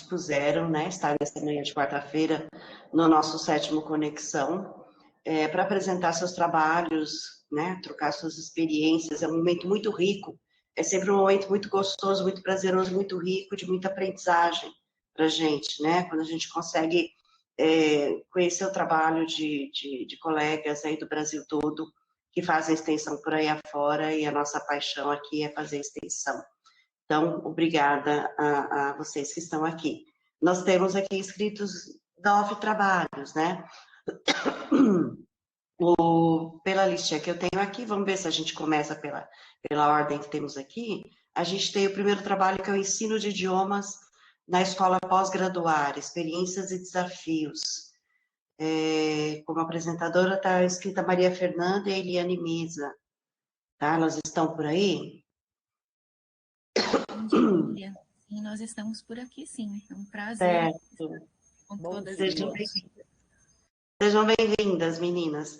dispuseram, né, estar nesta manhã de quarta-feira no nosso 7º Conexão, para apresentar seus trabalhos, né, trocar suas experiências. É um momento muito rico, é sempre um momento muito gostoso, muito prazeroso, muito rico, de muita aprendizagem para a gente, né, quando a gente consegue conhecer o trabalho de colegas aí do Brasil todo, que fazem extensão por aí afora, e a nossa paixão aqui é fazer extensão. Então, obrigada a vocês que estão aqui. Nós temos aqui inscritos 9 trabalhos, né? Pela listinha que eu tenho aqui, vamos ver se a gente começa pela ordem que temos aqui. A gente tem o primeiro trabalho, que é o ensino de idiomas na escola pós-graduar, experiências e desafios. Como apresentadora está escrita Maria Fernanda e Eliane Mesa. Tá? Elas estão por aí? Bom dia. Sim, nós estamos por aqui, sim. É um prazer. Certo. Com todas Sejam elas. bem-vindas. Sejam bem-vindas, meninas.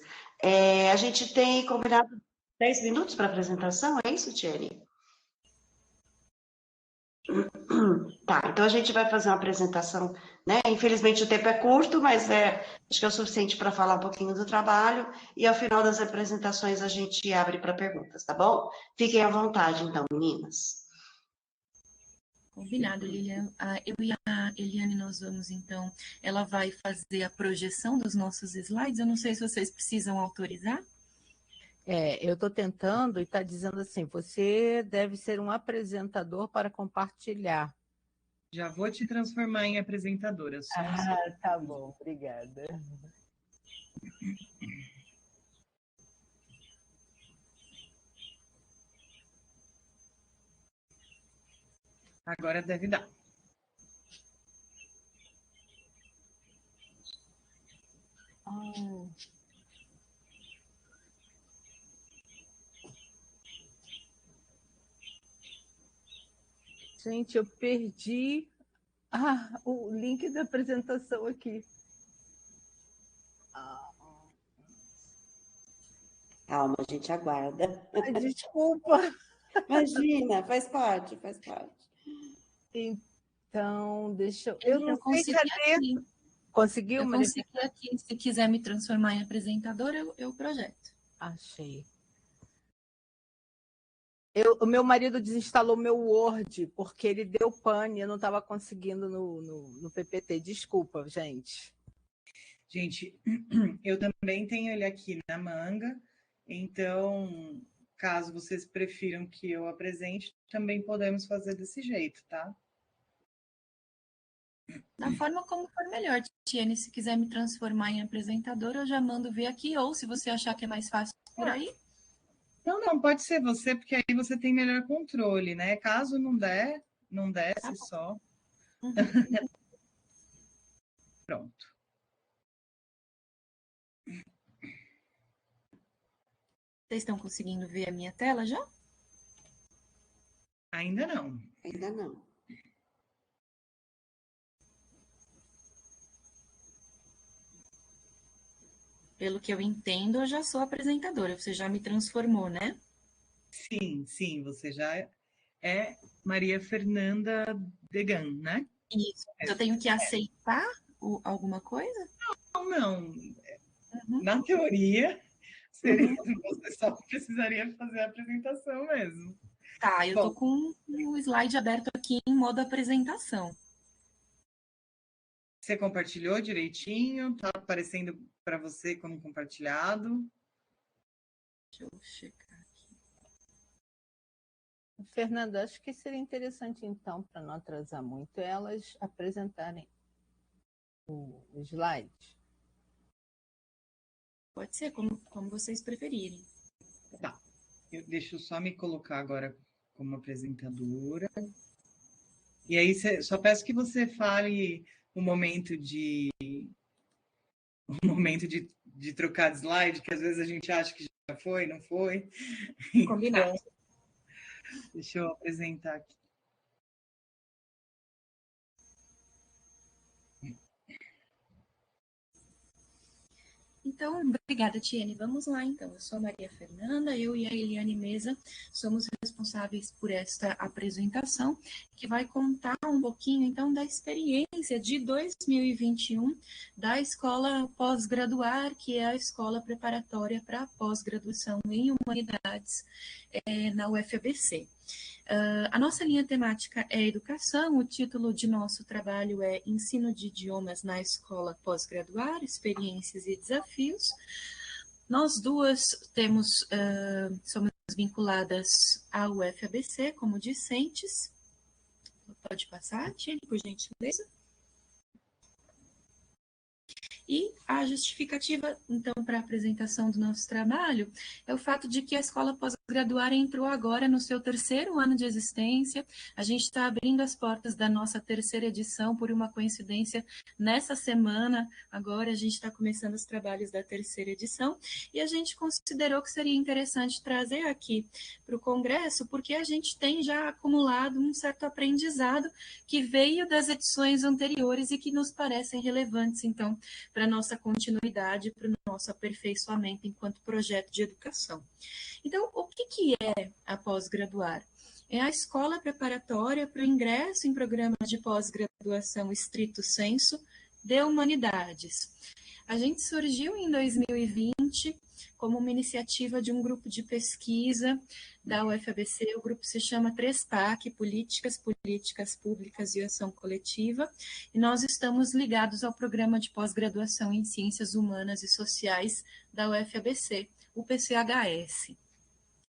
A gente tem combinado 10 minutos para a apresentação, é isso, Thierry? Tá, então a gente vai fazer uma apresentação, né? Infelizmente o tempo é curto, mas acho que é o suficiente para falar um pouquinho do trabalho, e ao final das apresentações a gente abre para perguntas, tá bom? Fiquem à vontade, então, meninas. Combinado, Lilian. Eu e a Eliane, nós vamos, então, ela vai fazer a projeção dos nossos slides. Eu não sei se vocês precisam autorizar. Eu estou tentando e está dizendo assim, você deve ser um apresentador para compartilhar. Já vou te transformar em apresentadora. Tá bom, obrigada. Agora deve dar. Gente, eu perdi o link da apresentação aqui. Calma, a gente aguarda. Desculpa. Imagina, faz parte, faz parte. Então, deixa eu... Eu consegui aqui. Conseguiu? Eu consegui aqui. Se quiser me transformar em apresentadora, eu projeto. Achei. O meu marido desinstalou meu Word, porque ele deu pane, eu não estava conseguindo no PPT. Desculpa, gente. Gente, eu também tenho ele aqui na manga, então, caso vocês prefiram que eu apresente, também podemos fazer desse jeito, tá? Da forma como for melhor, Tiene. Se quiser me transformar em apresentadora, eu já mando ver aqui, ou se você achar que é mais fácil por aí. Não, pode ser você, porque aí você tem melhor controle, né? Caso não desce tá só. Pronto. Vocês estão conseguindo ver a minha tela já? Ainda não. Ainda não. Pelo que eu entendo, eu já sou apresentadora. Você já me transformou, né? Sim, você já é Maria Fernanda Degan, né? Isso. Eu tenho que aceitar alguma coisa? Não. Na teoria, você só precisaria fazer a apresentação mesmo. Tá, eu tô com o slide aberto aqui em modo apresentação. Você compartilhou direitinho? Tá aparecendo para você como compartilhado? Deixa eu checar aqui. Fernanda, acho que seria interessante, então, para não atrasar muito, elas apresentarem o slide. Pode ser, como vocês preferirem. Tá. Deixa eu só me colocar agora como apresentadora. E aí, só peço que você fale o momento de trocar de slide, que às vezes a gente acha que já foi, não foi. Combinado. Então, deixa eu apresentar aqui. Então, obrigada, Tiene. Vamos lá, então. Eu sou a Maria Fernanda, eu e a Eliane Mesa somos responsáveis por esta apresentação, que vai contar um pouquinho, então, da experiência de 2021 da Escola Pós-Graduar, que é a escola preparatória para a pós-graduação em Humanidades na UFABC. A nossa linha temática é Educação, o título de nosso trabalho é Ensino de Idiomas na Escola Pós-Graduar, Experiências e Desafios. Nós duas somos vinculadas à UFABC como discentes. Pode passar, Tiene, por gentileza. E a justificativa, então, para a apresentação do nosso trabalho é o fato de que a Escola Pós-Graduar entrou agora no seu 3º ano de existência. A gente está abrindo as portas da nossa 3ª edição por uma coincidência. Nessa semana, agora, a gente está começando os trabalhos da 3ª edição e a gente considerou que seria interessante trazer aqui para o Congresso, porque a gente tem já acumulado um certo aprendizado que veio das edições anteriores e que nos parecem relevantes, então, para a nossa continuidade, para o nosso aperfeiçoamento enquanto projeto de educação. Então, o que é a pós-graduar? É a escola preparatória para o ingresso em programas de pós-graduação estrito sensu de humanidades. A gente surgiu em 2020 como uma iniciativa de um grupo de pesquisa da UFABC. O grupo se chama 3PAC, Políticas Públicas e Ação Coletiva, e nós estamos ligados ao programa de pós-graduação em Ciências Humanas e Sociais da UFABC, o PCHS.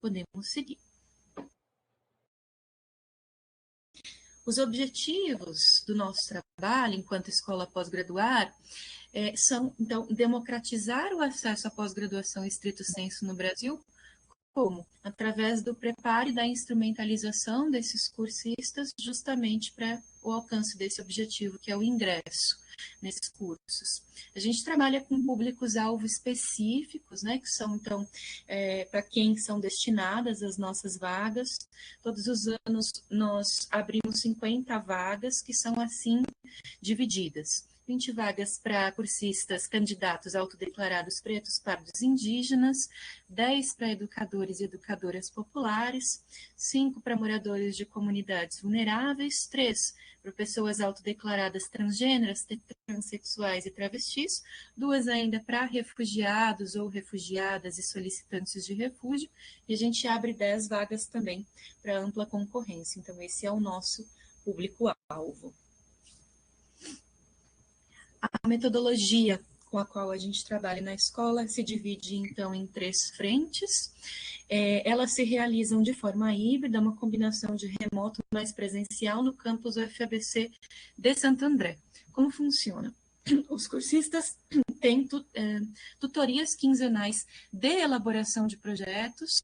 Podemos seguir. Os objetivos do nosso trabalho enquanto escola pós-graduar são, então, democratizar o acesso à pós-graduação estrito sensu no Brasil, como? Através do preparo e da instrumentalização desses cursistas, justamente para o alcance desse objetivo, que é o ingresso nesses cursos. A gente trabalha com públicos-alvo específicos, né, que são, então, para quem são destinadas as nossas vagas. Todos os anos nós abrimos 50 vagas, que são assim divididas. 20 vagas para cursistas candidatos autodeclarados pretos, pardos, indígenas, 10 para educadores e educadoras populares, 5 para moradores de comunidades vulneráveis, 3 para pessoas autodeclaradas transgêneras, transexuais e travestis, 2 ainda para refugiados ou refugiadas e solicitantes de refúgio, e a gente abre 10 vagas também para ampla concorrência. Então, esse é o nosso público-alvo. A metodologia com a qual a gente trabalha na escola se divide, então, em 3 frentes. Elas se realizam de forma híbrida, uma combinação de remoto mais presencial no campus UFABC de Santo André. Como funciona? Os cursistas têm tutorias quinzenais de elaboração de projetos,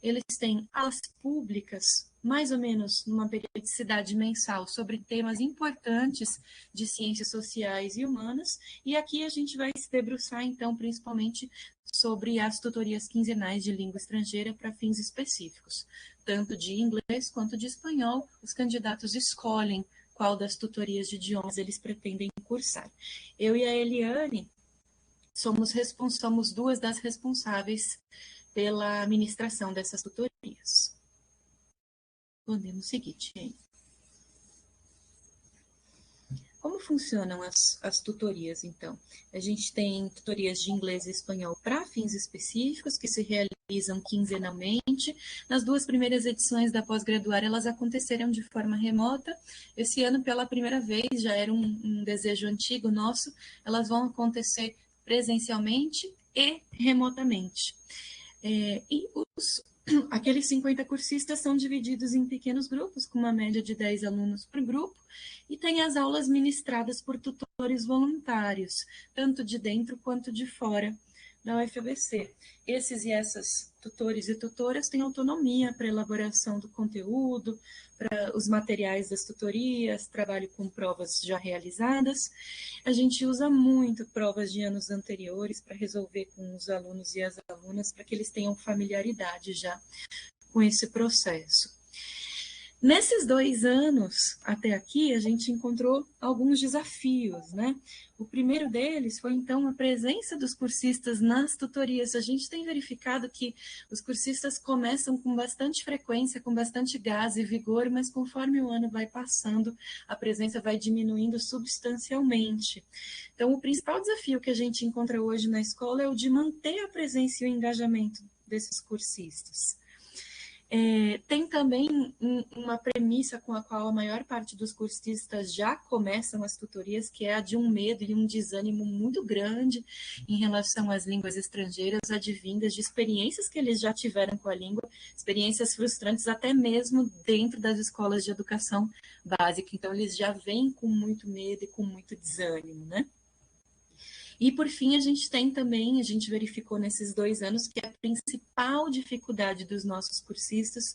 eles têm aulas públicas, mais ou menos numa periodicidade mensal, sobre temas importantes de ciências sociais e humanas, e aqui a gente vai se debruçar, então, principalmente sobre as tutorias quinzenais de língua estrangeira para fins específicos, tanto de inglês quanto de espanhol. Os candidatos escolhem qual das tutorias de idiomas eles pretendem cursar. Eu e a Eliane somos 2 das responsáveis pela administração dessas tutorias. Podemos seguir, Tiene. Como funcionam as tutorias, então? A gente tem tutorias de inglês e espanhol para fins específicos, que se realizam quinzenalmente. Nas 2 primeiras edições da pós-graduar, elas aconteceram de forma remota. Esse ano, pela primeira vez, já era um desejo antigo nosso, elas vão acontecer presencialmente e remotamente. Aqueles 50 cursistas são divididos em pequenos grupos, com uma média de 10 alunos por grupo, e tem as aulas ministradas por tutores voluntários, tanto de dentro quanto de fora da UFABC. Esses e essas tutores e tutoras têm autonomia para a elaboração do conteúdo, para os materiais das tutorias, trabalho com provas já realizadas. A gente usa muito provas de anos anteriores para resolver com os alunos e as alunas, para que eles tenham familiaridade já com esse processo. Nesses 2 anos até aqui, a gente encontrou alguns desafios, né? O primeiro deles foi, então, a presença dos cursistas nas tutorias. A gente tem verificado que os cursistas começam com bastante frequência, com bastante gás e vigor, mas conforme o ano vai passando, a presença vai diminuindo substancialmente. Então, o principal desafio que a gente encontra hoje na escola é o de manter a presença e o engajamento desses cursistas. Tem também uma premissa com a qual a maior parte dos cursistas já começam as tutorias, que é a de um medo e um desânimo muito grande em relação às línguas estrangeiras, advindas de experiências que eles já tiveram com a língua, experiências frustrantes até mesmo dentro das escolas de educação básica. Então, eles já vêm com muito medo e com muito desânimo, né? E, por fim, a gente tem também, a gente verificou nesses 2 anos que a principal dificuldade dos nossos cursistas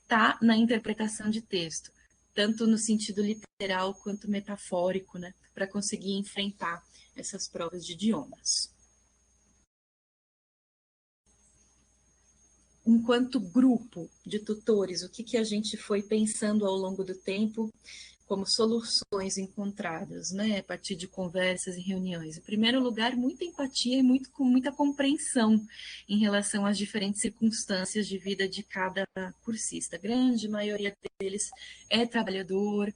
está na interpretação de texto, tanto no sentido literal quanto metafórico, né, para conseguir enfrentar essas provas de idiomas. Enquanto grupo de tutores, o que a gente foi pensando ao longo do tempo como soluções encontradas, né, a partir de conversas e reuniões? Em primeiro lugar, muita empatia e com muita compreensão em relação às diferentes circunstâncias de vida de cada cursista. A grande maioria deles é trabalhador,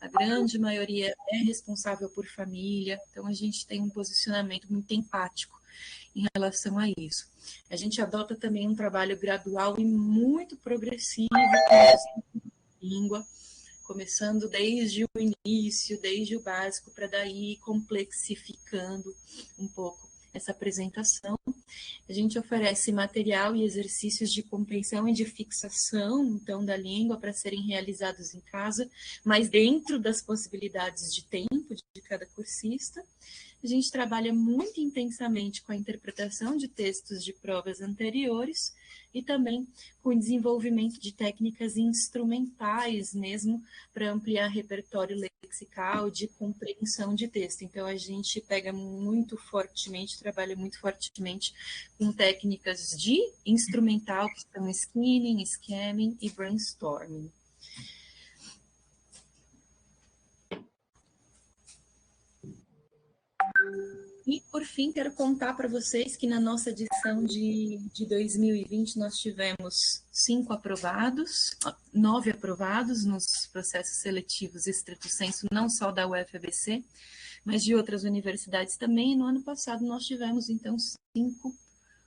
a grande maioria é responsável por família, então a gente tem um posicionamento muito empático em relação a isso. A gente adota também um trabalho gradual e muito progressivo com a língua, começando desde o início, desde o básico, para daí complexificando um pouco essa apresentação. A gente oferece material e exercícios de compreensão e de fixação, então, da língua para serem realizados em casa, mas dentro das possibilidades de tempo de cada cursista. A gente trabalha muito intensamente com a interpretação de textos de provas anteriores e também com o desenvolvimento de técnicas instrumentais mesmo para ampliar repertório lexical de compreensão de texto. Então, a gente pega muito fortemente, trabalha muito fortemente com técnicas de instrumental, que são skinning, scamming e brainstorming. E, por fim, quero contar para vocês que na nossa edição de 2020 nós tivemos 9 aprovados nos processos seletivos estrito sensu, não só da UFABC, mas de outras universidades também. E no ano passado nós tivemos, então, 5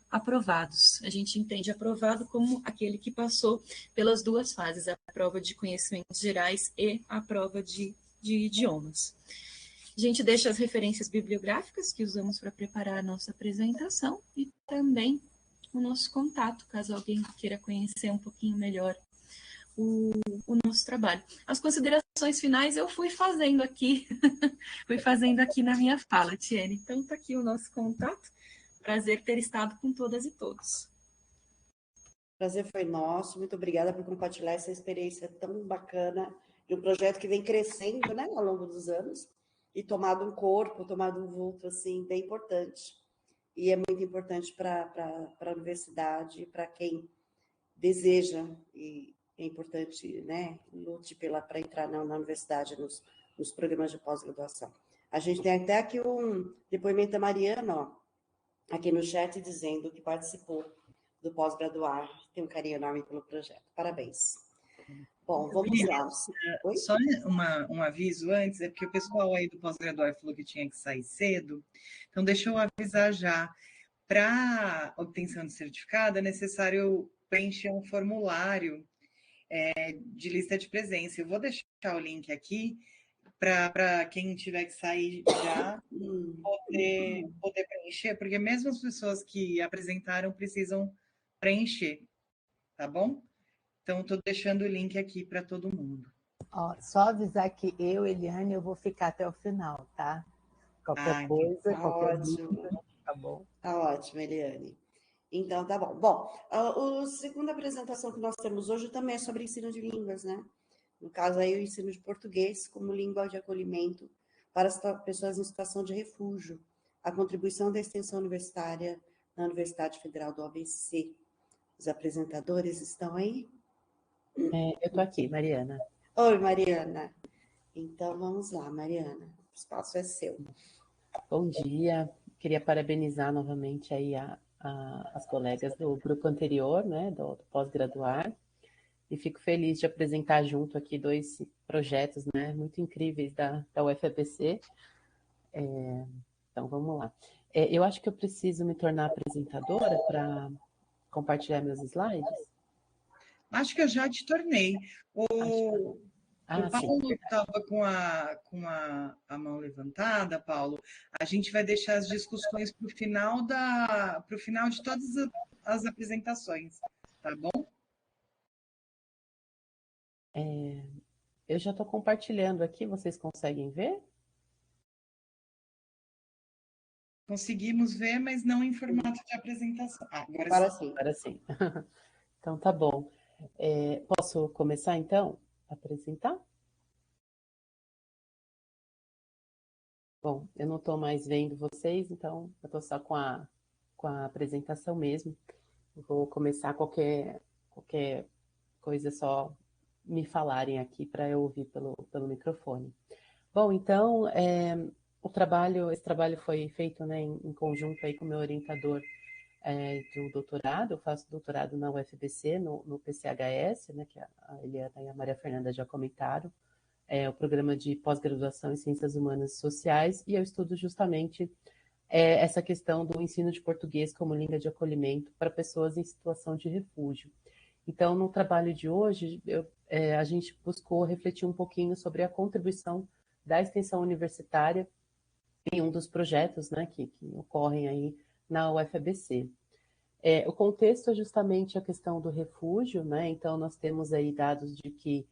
aprovados. A gente entende aprovado como aquele que passou pelas 2 fases, a prova de conhecimentos gerais e a prova de idiomas. A gente deixa as referências bibliográficas que usamos para preparar a nossa apresentação e também o nosso contato, caso alguém queira conhecer um pouquinho melhor o nosso trabalho. As considerações finais eu fui fazendo aqui, na minha fala, Tiene. Então, está aqui o nosso contato. Prazer ter estado com todas e todos. Prazer foi nosso. Muito obrigada por compartilhar essa experiência tão bacana de um projeto que vem crescendo, né, ao longo dos anos e tomado um corpo, tomado um vulto, assim, bem importante. E é muito importante para a universidade, para quem deseja, e é importante, né, lute para entrar na universidade, nos programas de pós-graduação. A gente tem até aqui um depoimento da Mariana, ó, aqui no chat, dizendo que participou do pós-graduar, tem um carinho enorme pelo projeto. Parabéns. Bom, vamos lá. Oi? Só um aviso antes, é porque o pessoal aí do pós-graduar falou que tinha que sair cedo, então deixa eu avisar já. Para obtenção de certificado, é necessário preencher um formulário de lista de presença. Eu vou deixar o link aqui para quem tiver que sair já poder preencher, porque mesmo as pessoas que apresentaram precisam preencher, tá bom? Então, estou deixando o link aqui para todo mundo. Ó, só avisar que eu, Eliane, eu vou ficar até o final, tá? Qualquer coisa, tá qualquer ótimo. dúvida, tá bom? Tá ótimo, Eliane. Então, tá bom. Bom, a segunda apresentação que nós temos hoje também é sobre ensino de línguas, né? No caso aí, o ensino de português como língua de acolhimento para as pessoas em situação de refúgio, a contribuição da extensão universitária na Universidade Federal do ABC. Os apresentadores estão aí? Eu estou aqui, Mariana. Oi, Mariana. Então, vamos lá, Mariana. O espaço é seu. Bom dia. Queria parabenizar novamente aí as colegas do grupo anterior, né, do pós-graduar. E fico feliz de apresentar junto aqui dois projetos, né, muito incríveis da UFABC. Então, vamos lá. Eu acho que eu preciso me tornar apresentadora para compartilhar meus slides. Acho que eu já te tornei. O Sim. Paulo estava com a mão levantada, Paulo. A gente vai deixar as discussões para o final de todas as apresentações, tá bom? Eu já estou compartilhando aqui, vocês conseguem ver? Conseguimos ver, mas não em formato de apresentação. Agora sim. Agora sim. Então, tá bom. Posso começar, então, a apresentar? Bom, eu não estou mais vendo vocês, então eu estou só com a apresentação mesmo. Vou começar qualquer coisa, só me falarem aqui para eu ouvir pelo microfone. Bom, então, esse trabalho foi feito, né, em conjunto aí com o meu orientador do doutorado. Eu faço doutorado na UFBC, no PCHS, né, que a Eliana e a Maria Fernanda já comentaram, o programa de pós-graduação em Ciências Humanas e Sociais, e eu estudo justamente essa questão do ensino de português como língua de acolhimento para pessoas em situação de refúgio. Então, no trabalho de hoje, a gente buscou refletir um pouquinho sobre a contribuição da extensão universitária em um dos projetos, né, que ocorrem aí na UFABC. O contexto é justamente a questão do refúgio, né? Então, nós temos aí dados de que,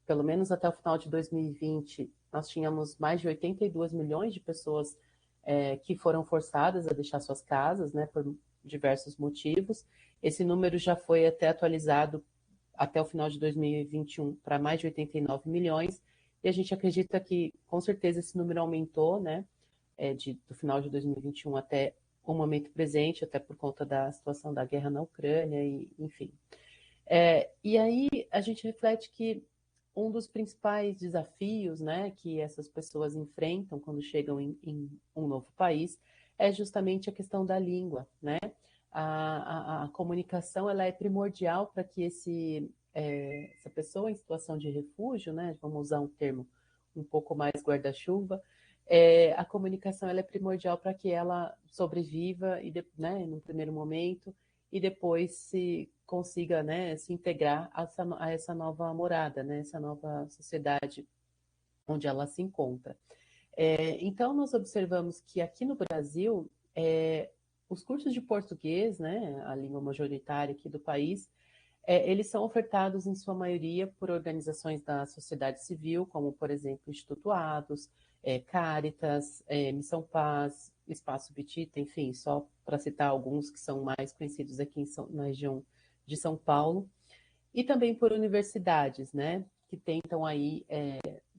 pelo menos até o final de 2020, nós tínhamos mais de 82 milhões de pessoas que foram forçadas a deixar suas casas, né, por diversos motivos. Esse número já foi até atualizado até o final de 2021 para mais de 89 milhões, e a gente acredita que, com certeza, esse número aumentou, né, do final de 2021 até o momento presente, até por conta da situação da guerra na Ucrânia, e, enfim. E aí a gente reflete que um dos principais desafios, né, que essas pessoas enfrentam quando chegam em um novo país é justamente a questão da língua, né? A comunicação, ela é primordial para que essa pessoa em situação de refúgio, né, vamos usar um termo um pouco mais guarda-chuva, a comunicação, ela é primordial para que ela sobreviva, né, no primeiro momento, e depois se consiga, né, se integrar a essa nova morada, né, essa nova sociedade onde ela se encontra. Então, nós observamos que aqui no Brasil, os cursos de português, né, a língua majoritária aqui do país, eles são ofertados, em sua maioria, por organizações da sociedade civil, como, por exemplo, Instituto Ados, Caritas, Missão Paz, Espaço Bitita, enfim, só para citar alguns que são mais conhecidos aqui na região de São Paulo, e também por universidades, né, que tentam aí,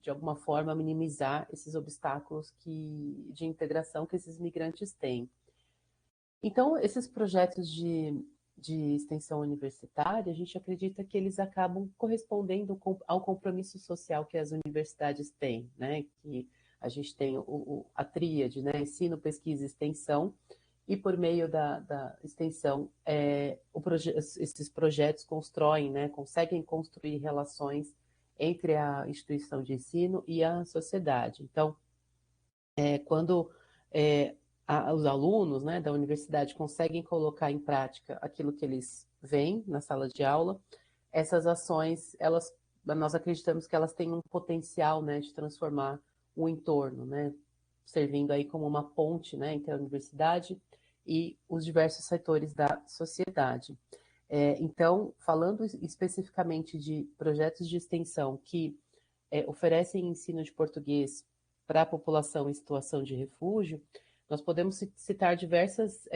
de alguma forma, minimizar esses obstáculos de integração que esses migrantes têm. Então, esses projetos de extensão universitária, a gente acredita que eles acabam correspondendo ao compromisso social que as universidades têm, né? Que a gente tem a tríade, né? Ensino, pesquisa e extensão, e por meio da extensão, esses projetos constroem, né? Conseguem construir relações entre a instituição de ensino e a sociedade. Então, quando os alunos, né, da universidade conseguem colocar em prática aquilo que eles veem na sala de aula, essas ações, nós acreditamos que elas têm um potencial, né, de transformar o entorno, né, servindo aí como uma ponte, né, entre a universidade e os diversos setores da sociedade. Então, falando especificamente de projetos de extensão que oferecem ensino de português para a população em situação de refúgio, nós podemos citar diversas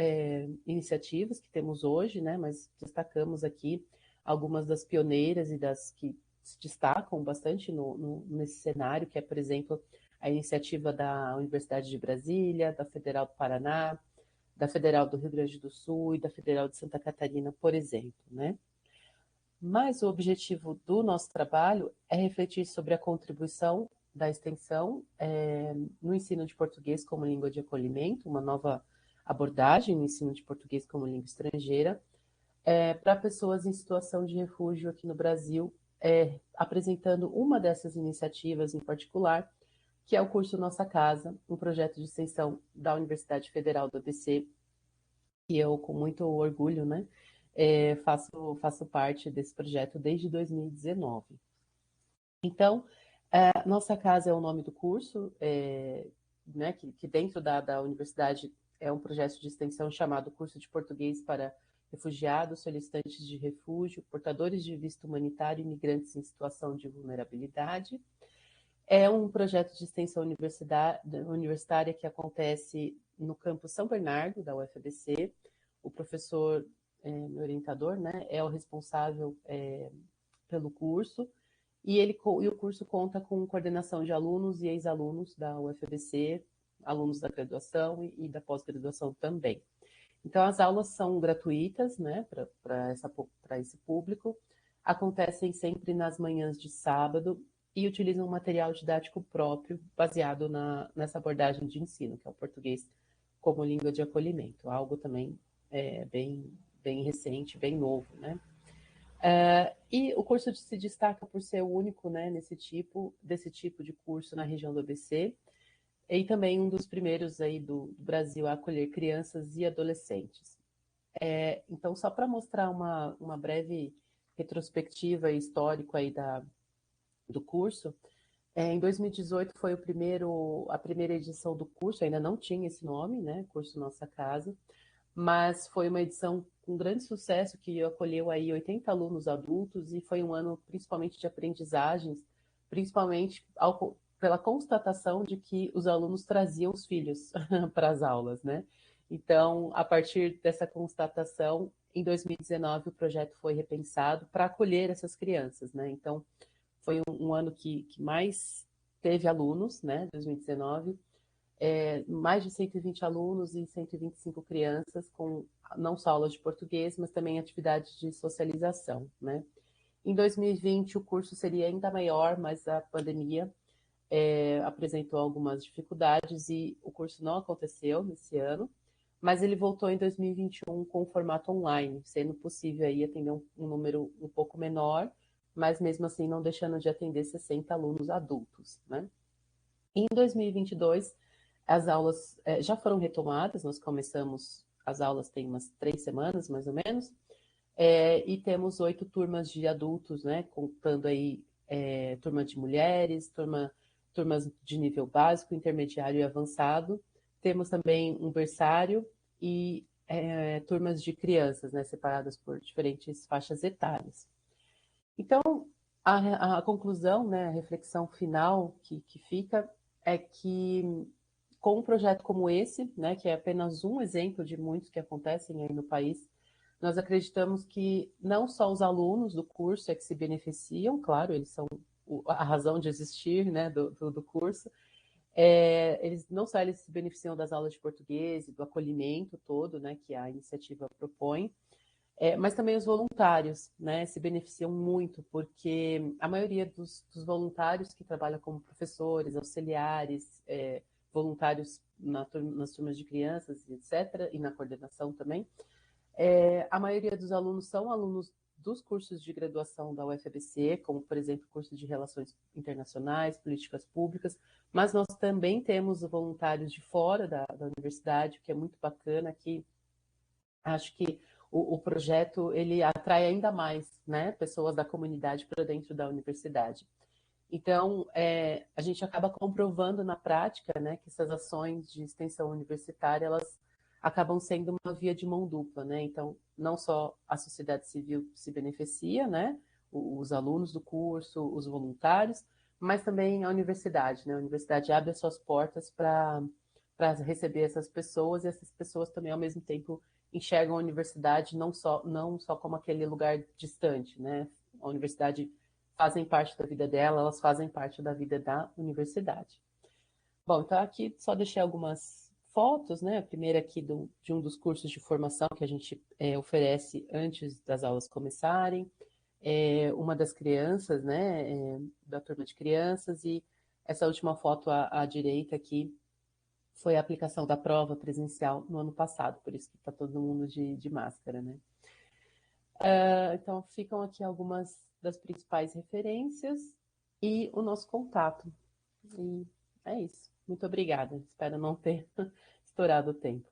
iniciativas que temos hoje, né, mas destacamos aqui algumas das pioneiras e das que se destacam bastante nesse cenário, que é, por exemplo, a iniciativa da Universidade de Brasília, da Federal do Paraná, da Federal do Rio Grande do Sul e da Federal de Santa Catarina, por exemplo, né? Mas o objetivo do nosso trabalho é refletir sobre a contribuição da extensão no ensino de português como língua de acolhimento, uma nova abordagem no ensino de português como língua estrangeira, para pessoas em situação de refúgio aqui no Brasil, apresentando uma dessas iniciativas em particular, que é o curso Nossa Casa, um projeto de extensão da Universidade Federal do ABC, que eu, com muito orgulho, né, faço parte desse projeto desde 2019. Então, Nossa Casa é o nome do curso, né, que dentro da universidade é um projeto de extensão chamado Curso de Português para Refugiados, Solicitantes de Refúgio, Portadores de Visto Humanitário e Imigrantes em Situação de Vulnerabilidade. É um projeto de extensão universitária que acontece no campus São Bernardo, da UFABC. O professor, meu orientador, né, é o responsável pelo curso, e o curso conta com coordenação de alunos e ex-alunos da UFABC, alunos da graduação e da pós-graduação também. Então, as aulas são gratuitas, né, para esse público, acontecem sempre nas manhãs de sábado e utilizam um material didático próprio, baseado nessa abordagem de ensino, que é o português como língua de acolhimento, algo também bem recente, bem novo, né? E o curso se destaca por ser o único, né, desse tipo de curso na região do ABC, e também um dos primeiros aí do Brasil a acolher crianças e adolescentes. Então, só para mostrar uma breve retrospectiva histórica aí do curso, em 2018 foi a primeira edição do curso, ainda não tinha esse nome, né, Curso Nossa Casa, mas foi uma edição com grande sucesso que acolheu aí 80 alunos adultos e foi um ano principalmente de aprendizagens, principalmente pela constatação de que os alunos traziam os filhos para as aulas, né? Então, a partir dessa constatação, em 2019 o projeto foi repensado para acolher essas crianças, né? Então, foi um ano que mais teve alunos, né? 2019. Mais de 120 alunos e 125 crianças, com não só aulas de português, mas também atividades de socialização, né? Em 2020, o curso seria ainda maior, mas a pandemia apresentou algumas dificuldades e o curso não aconteceu nesse ano, mas ele voltou em 2021 com o formato online, sendo possível aí atender um número um pouco menor, mas mesmo assim não deixando de atender 60 alunos adultos, né? Em 2022, as aulas já foram retomadas, nós começamos as aulas tem umas 3 semanas, mais ou menos, e temos 8 turmas de adultos, né, contando aí turma de mulheres, turmas de nível básico, intermediário e avançado. Temos também um berçário e turmas de crianças, né, separadas por diferentes faixas etárias. Então, a conclusão, né, a reflexão final que fica é que com um projeto como esse, né, que é apenas um exemplo de muitos que acontecem aí no país, nós acreditamos que não só os alunos do curso é que se beneficiam, claro, eles são a razão de existir, né, do curso, não só eles se beneficiam das aulas de português e do acolhimento todo, né, que a iniciativa propõe, mas também os voluntários, né, se beneficiam muito, porque a maioria dos voluntários que trabalham como professores, auxiliares, voluntários nas turmas de crianças, etc., e na coordenação também, a maioria dos alunos são alunos dos cursos de graduação da UFABC, como, por exemplo, curso de Relações Internacionais, Políticas Públicas, mas nós também temos voluntários de fora da universidade, o que é muito bacana, que acho que o projeto ele atrai ainda mais, né, pessoas da comunidade para dentro da universidade. Então, a gente acaba comprovando na prática, né, que essas ações de extensão universitária, elas acabam sendo uma via de mão dupla, né? Então, não só a sociedade civil se beneficia, né, os alunos do curso, os voluntários, mas também a universidade, né? A universidade abre as suas portas para receber essas pessoas e essas pessoas também, ao mesmo tempo, enxergam a universidade não só como aquele lugar distante, né? A universidade fazem parte da vida dela, elas fazem parte da vida da universidade. Bom, então aqui só deixei algumas fotos, né? A primeira aqui de um dos cursos de formação que a gente oferece antes das aulas começarem. uma das crianças, né, da turma de crianças, e essa última foto à direita aqui foi a aplicação da prova presencial no ano passado, por isso que está todo mundo de máscara, né? Então, ficam aqui algumas das principais referências e o nosso contato. E é isso. Muito obrigada. Espero não ter estourado o tempo.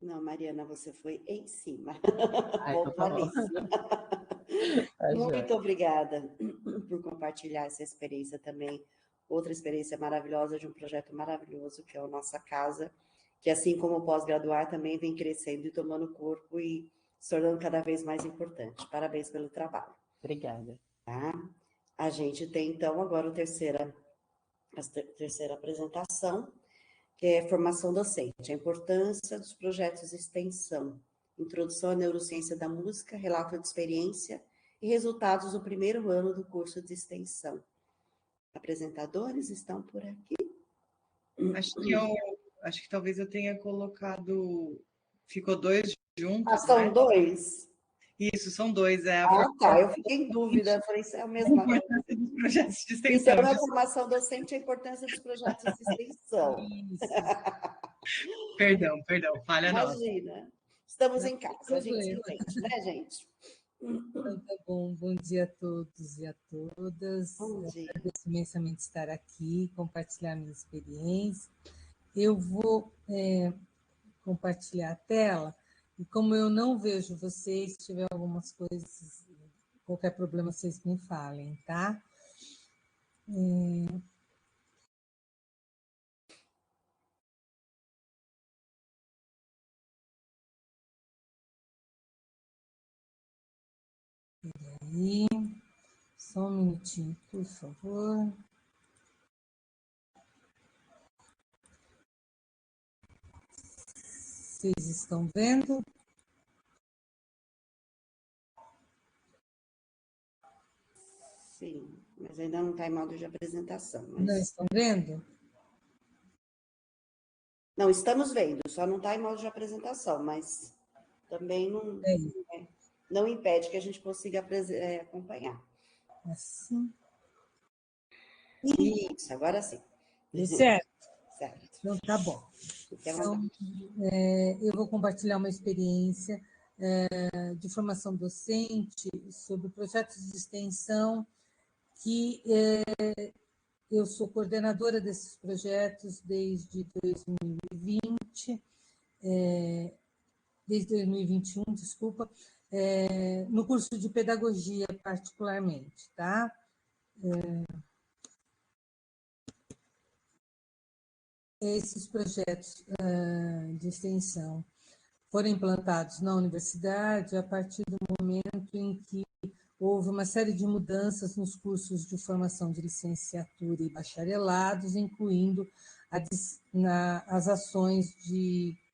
Não, Mariana, você foi em cima. Então tá bom. Pontualíssima. Muito obrigada por compartilhar essa experiência também. Outra experiência maravilhosa de um projeto maravilhoso, que é a Nossa Casa, que assim como o pós-graduar também vem crescendo e tomando corpo e se tornando cada vez mais importante. Parabéns pelo trabalho. Obrigada. Tá? A gente tem, então, agora a terceira apresentação, que é formação docente, a importância dos projetos de extensão, introdução à neurociência da música, relato de experiência e resultados do primeiro ano do curso de extensão. Apresentadores estão por aqui? Acho que talvez eu tenha colocado... Ficou 2 juntos, Ah, são né? 2? Isso, são 2. Tá, eu fiquei em dúvida, falei, isso é a mesma... A importância dos projetos de extensão. Então, na formação docente, a importância dos projetos de extensão. Isso. Perdão, falha nossa. Imagina, estamos em casa, a gente se entende, né, gente? Então, tá bom. Bom dia a todos e a todas. Bom dia. Agradeço imensamente estar aqui, compartilhar minha experiência. Eu vou compartilhar a tela, e como eu não vejo vocês, se tiver algumas coisas, qualquer problema, vocês me falem, tá? Peraí, só um minutinho, por favor. Vocês estão vendo? Sim, mas ainda não está em modo de apresentação. Mas... Não estão vendo? Não, estamos vendo, só não está em modo de apresentação, mas também não impede que a gente consiga acompanhar. Assim. Isso, agora sim. Certo? Certo. Então, tá bom. Então, eu vou compartilhar uma experiência de formação docente sobre projetos de extensão que eu sou coordenadora desses projetos desde 2020, desde 2021, desculpa, no curso de pedagogia particularmente, tá? Esses projetos de extensão foram implantados na universidade a partir do momento em que houve uma série de mudanças nos cursos de formação de licenciatura e bacharelados, incluindo as ações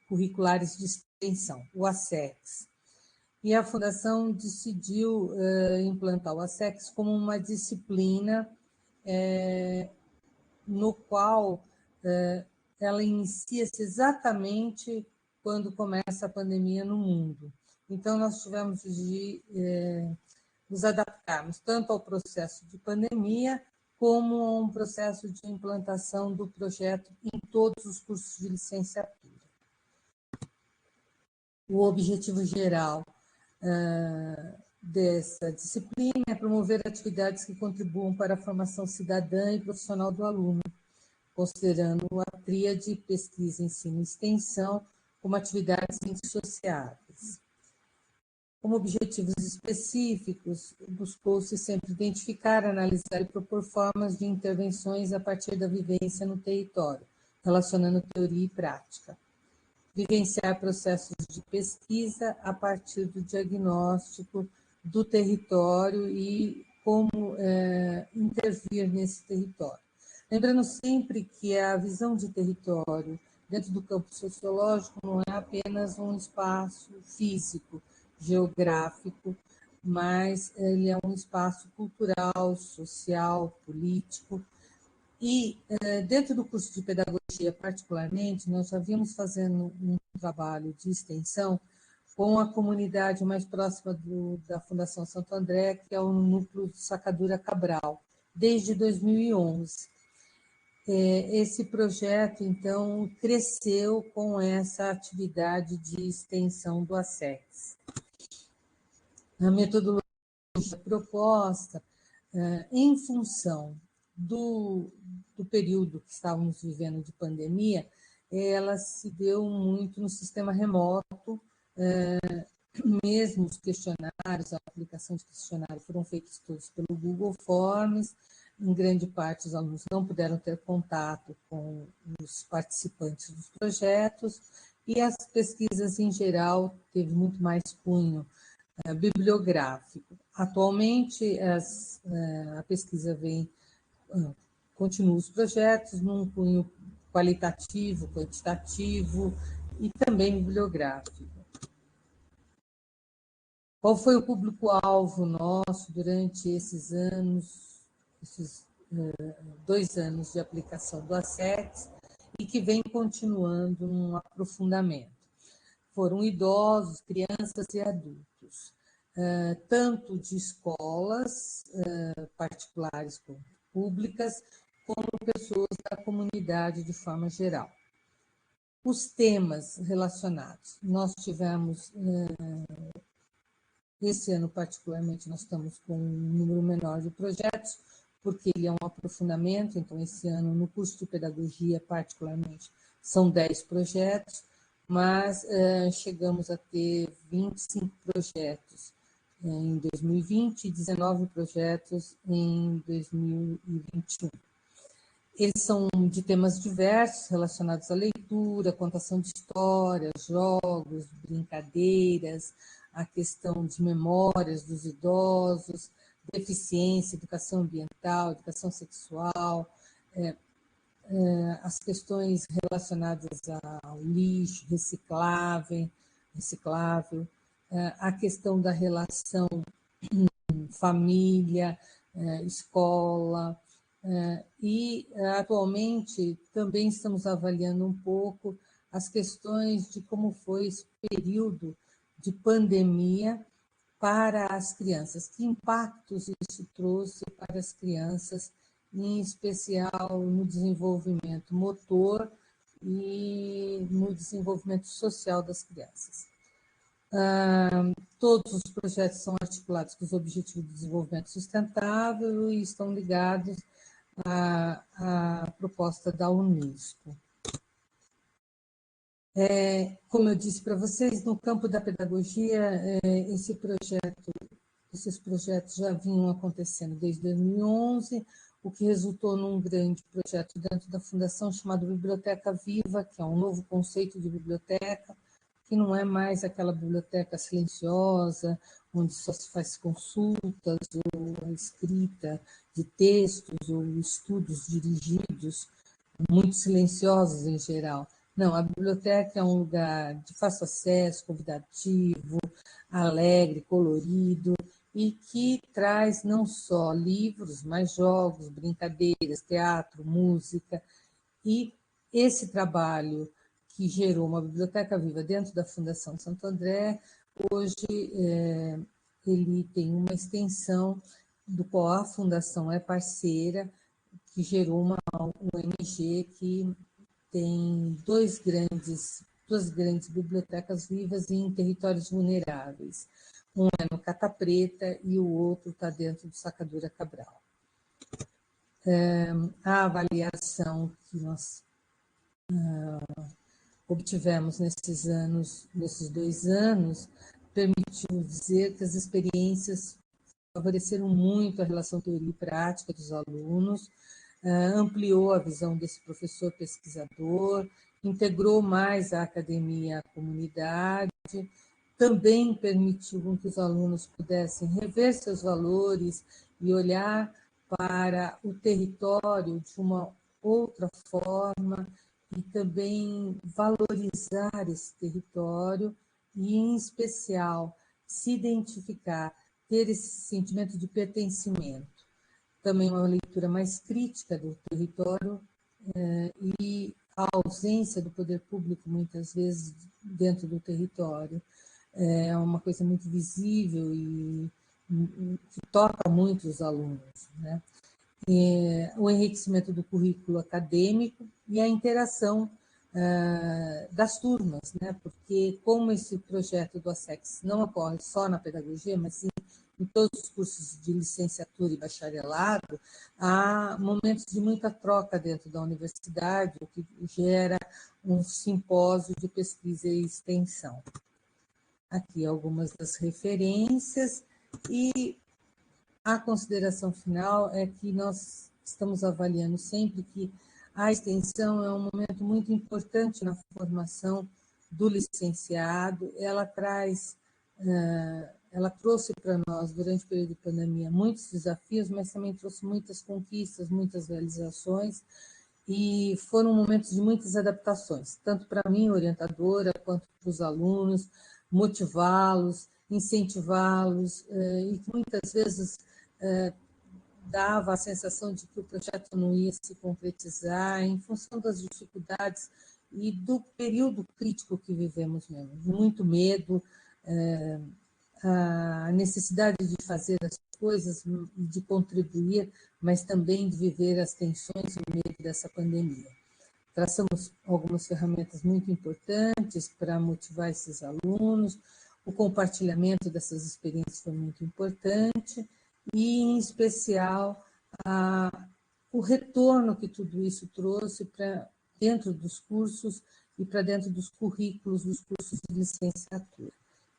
curriculares de extensão, o ASEX. E a Fundação decidiu implantar o ASEX como uma disciplina no qual ela inicia-se exatamente quando começa a pandemia no mundo. Então, nós tivemos de nos adaptarmos tanto ao processo de pandemia como a um processo de implantação do projeto em todos os cursos de licenciatura. O objetivo geral dessa disciplina é promover atividades que contribuam para a formação cidadã e profissional do aluno, considerando a tríade pesquisa, ensino e extensão como atividades indissociáveis. Como objetivos específicos, buscou-se sempre identificar, analisar e propor formas de intervenções a partir da vivência no território, relacionando teoria e prática. Vivenciar processos de pesquisa a partir do diagnóstico do território e como intervir nesse território. Lembrando sempre que a visão de território dentro do campo sociológico não é apenas um espaço físico, geográfico, mas ele é um espaço cultural, social, político. E dentro do curso de pedagogia, particularmente, nós já vimos fazendo um trabalho de extensão com a comunidade mais próxima da Fundação Santo André, que é o núcleo de Sacadura Cabral, desde 2011. Esse projeto, então, cresceu com essa atividade de extensão do ASSEX. A metodologia proposta, em função do período que estávamos vivendo de pandemia, ela se deu muito no sistema remoto, mesmo os questionários, a aplicação de questionário foram feitos todos pelo Google Forms, em grande parte os alunos não puderam ter contato com os participantes dos projetos, e as pesquisas em geral teve muito mais cunho bibliográfico. Atualmente, a pesquisa continua os projetos num cunho qualitativo, quantitativo e também bibliográfico. Qual foi o público-alvo nosso durante esses anos, esses 2 anos de aplicação do ASSEX, e que vem continuando um aprofundamento? Foram idosos, crianças e adultos, tanto de escolas particulares como públicas, como pessoas da comunidade de forma geral. Os temas relacionados, nós tivemos, esse ano particularmente, nós estamos com um número menor de projetos, porque ele é um aprofundamento, então esse ano, no curso de pedagogia, particularmente, são 10 projetos, mas chegamos a ter 25 projetos em 2020 e 19 projetos em 2021. Eles são de temas diversos, relacionados à leitura, contação de histórias, jogos, brincadeiras, a questão de memórias dos idosos, deficiência, educação ambiental, educação sexual, as questões relacionadas ao lixo, reciclável, a questão da relação família, escola, e atualmente também estamos avaliando um pouco as questões de como foi esse período de pandemia para as crianças, que impactos isso trouxe para as crianças, em especial no desenvolvimento motor e no desenvolvimento social das crianças. Todos os projetos são articulados com os Objetivos de Desenvolvimento Sustentável e estão ligados à proposta da Unesco. Como eu disse para vocês, no campo da pedagogia, esses projetos já vinham acontecendo desde 2011, o que resultou num grande projeto dentro da Fundação chamado Biblioteca Viva, que é um novo conceito de biblioteca, que não é mais aquela biblioteca silenciosa, onde só se faz consultas ou a escrita de textos ou estudos dirigidos, muito silenciosos em geral. Não, a biblioteca é um lugar de fácil acesso, convidativo, alegre, colorido, e que traz não só livros, mas jogos, brincadeiras, teatro, música. E esse trabalho que gerou uma biblioteca viva dentro da Fundação Santo André, hoje ele tem uma extensão do qual a Fundação é parceira, que gerou uma ONG que tem duas grandes bibliotecas vivas em territórios vulneráveis. Um é no Cata Preta e o outro está dentro do Sacadura Cabral. A avaliação que nós obtivemos nesses 2 anos, permitiu dizer que as experiências favoreceram muito a relação teoria e prática dos alunos, ampliou a visão desse professor pesquisador, integrou mais a academia à comunidade, também permitiu que os alunos pudessem rever seus valores e olhar para o território de uma outra forma e também valorizar esse território e, em especial, se identificar, ter esse sentimento de pertencimento. Também uma leitura mais crítica do território e a ausência do poder público, muitas vezes, dentro do território. é uma coisa muito visível e que toca muito os alunos, né? O enriquecimento do currículo acadêmico e a interação das turmas, né? Porque como esse projeto do ASEX não ocorre só na pedagogia, mas sim em todos os cursos de licenciatura e bacharelado, há momentos de muita troca dentro da universidade, o que gera um simpósio de pesquisa e extensão. Aqui algumas das referências e a consideração final é que nós estamos avaliando sempre que a extensão é um momento muito importante na formação do licenciado. Ela trouxe para nós, durante o período de pandemia, muitos desafios, mas também trouxe muitas conquistas, muitas realizações, e foram momentos de muitas adaptações, tanto para mim, orientadora, quanto para os alunos, motivá-los, incentivá-los, e que muitas vezes dava a sensação de que o projeto não ia se concretizar em função das dificuldades e do período crítico que vivemos mesmo. Muito medo, a necessidade de fazer as coisas e de contribuir, mas também de viver as tensões e o medo dessa pandemia. Traçamos algumas ferramentas muito importantes para motivar esses alunos, o compartilhamento dessas experiências foi muito importante, e, em especial, o retorno que tudo isso trouxe para dentro dos cursos e para dentro dos currículos dos cursos de licenciatura.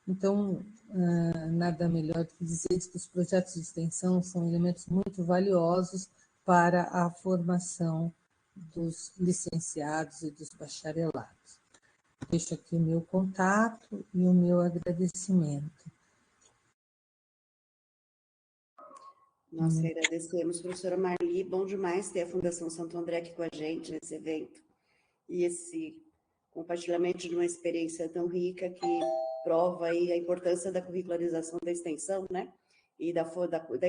Então, nada melhor do que dizer que os projetos de extensão são elementos muito valiosos para a formação dos licenciados e dos bacharelados. Deixo aqui o meu contato e o meu agradecimento. Nós que agradecemos, professora Marli, bom demais ter a Fundação Santo André aqui com a gente nesse evento, e esse compartilhamento de uma experiência tão rica que prova aí a importância da curricularização da extensão, né, e da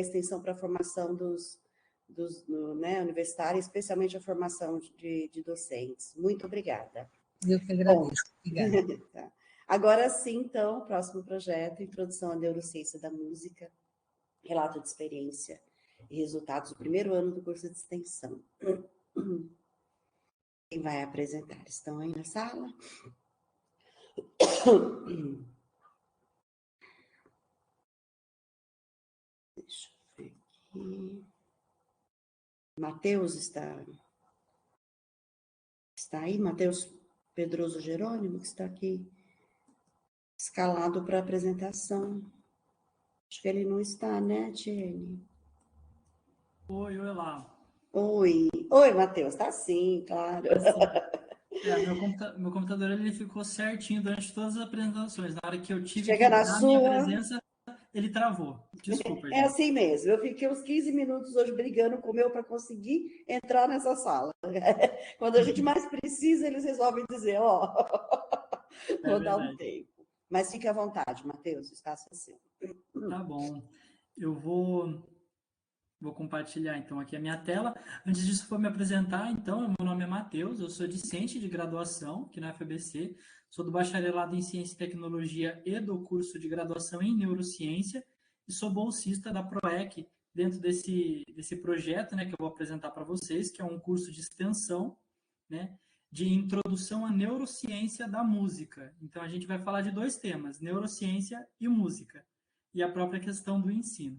extensão para a formação dos né, universitários, especialmente a formação de docentes. Muito obrigada. Eu que agradeço. Obrigada. Tá. Agora sim, então, o próximo projeto, Introdução à Neurociência da Música, relato de experiência e resultados do primeiro ano do curso de extensão. Quem vai apresentar? Estão aí na sala? Deixa eu ver aqui. Matheus está aí? Matheus Pedroso Jerônimo, que está aqui escalado para apresentação. Acho que ele não está, né, Tiene? Oi lá. Oi, Matheus, está sim, claro. Meu computador ele ficou certinho durante todas as apresentações. Na hora que eu tive Chega que na dar minha sua... presença, ele travou. Desculpa, gente. É assim mesmo. Eu fiquei uns 15 minutos hoje brigando com o meu para conseguir entrar nessa sala. Quando a gente mais precisa, eles resolvem dizer, vou dar um tempo. Mas fique à vontade, Matheus, está assim. Tá bom. Eu vou compartilhar, então, aqui a minha tela. Antes disso, vou me apresentar. Então, meu nome é Matheus, eu sou discente de graduação aqui na FABC, sou do bacharelado em Ciência e Tecnologia e do curso de graduação em Neurociência, e sou bolsista da PROEC dentro desse projeto, né, que eu vou apresentar para vocês, que é um curso de extensão, né, de introdução à neurociência da música. Então, a gente vai falar de dois temas, neurociência e música, e a própria questão do ensino.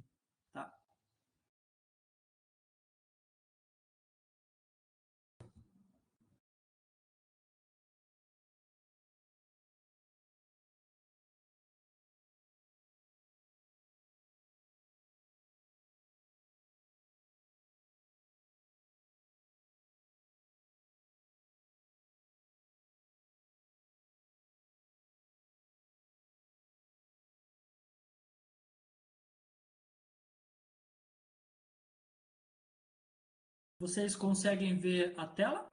Vocês conseguem ver a tela?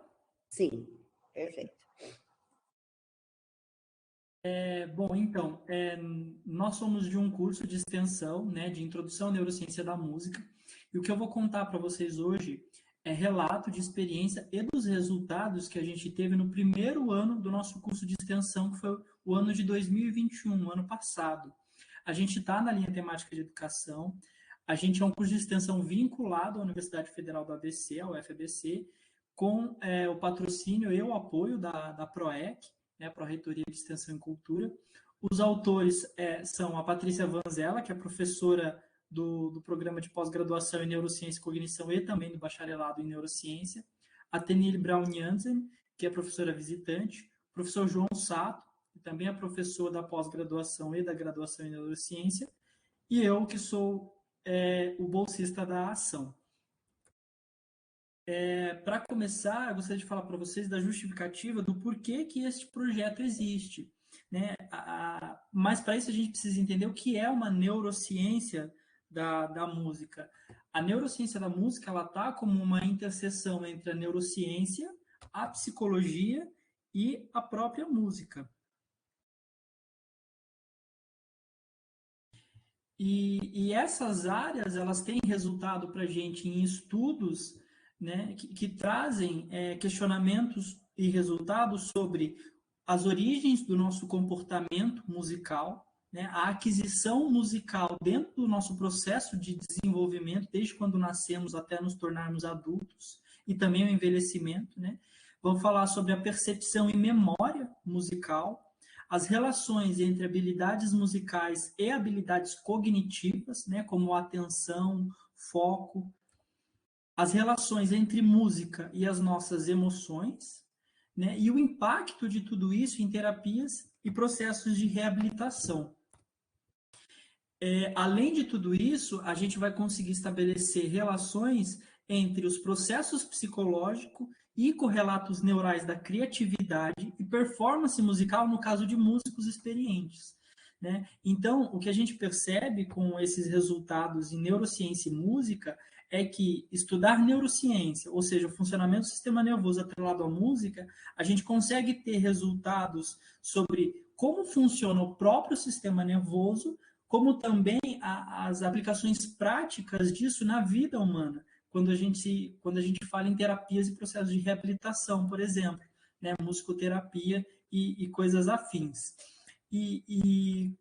Sim, perfeito. Bom, então, nós somos de um curso de extensão, né, de Introdução à Neurociência da Música, e o que eu vou contar para vocês hoje relato de experiência e dos resultados que a gente teve no primeiro ano do nosso curso de extensão, que foi o ano de 2021, ano passado. A gente está na linha temática de educação, a gente é um curso de extensão vinculado à Universidade Federal do ABC, a UFABC, com o patrocínio e o apoio da PROEC, né, Pró-Reitoria de Extensão e Cultura. Os autores são a Patrícia Vanzella, que é professora do programa de pós-graduação em Neurociência e Cognição e também do bacharelado em Neurociência, a Tenille Braun Jansen, que é professora visitante, o professor João Sato, que também é professor da pós-graduação e da graduação em Neurociência, e eu, que sou o bolsista da ação. Para começar, eu gostaria de falar para vocês da justificativa do porquê que este projeto existe, né? Mas para isso a gente precisa entender o que é uma neurociência da música. A neurociência da música, ela está como uma interseção entre a neurociência, a psicologia e a própria música. E essas áreas, elas têm resultado para a gente em estudos, né, que trazem questionamentos e resultados sobre as origens do nosso comportamento musical, né, a aquisição musical dentro do nosso processo de desenvolvimento, desde quando nascemos até nos tornarmos adultos, e também o envelhecimento, né? Vamos falar sobre a percepção e memória musical, as relações entre habilidades musicais e habilidades cognitivas, né, como atenção, foco, as relações entre música e as nossas emoções, né, e o impacto de tudo isso em terapias e processos de reabilitação. Além de tudo isso, a gente vai conseguir estabelecer relações entre os processos psicológicos e correlatos neurais da criatividade e performance musical no caso de músicos experientes, né? Então, o que a gente percebe com esses resultados em neurociência e música é que estudar neurociência, ou seja, o funcionamento do sistema nervoso atrelado à música, a gente consegue ter resultados sobre como funciona o próprio sistema nervoso, como também as aplicações práticas disso na vida humana, quando a gente fala em terapias e processos de reabilitação, por exemplo, né, musicoterapia e coisas afins. E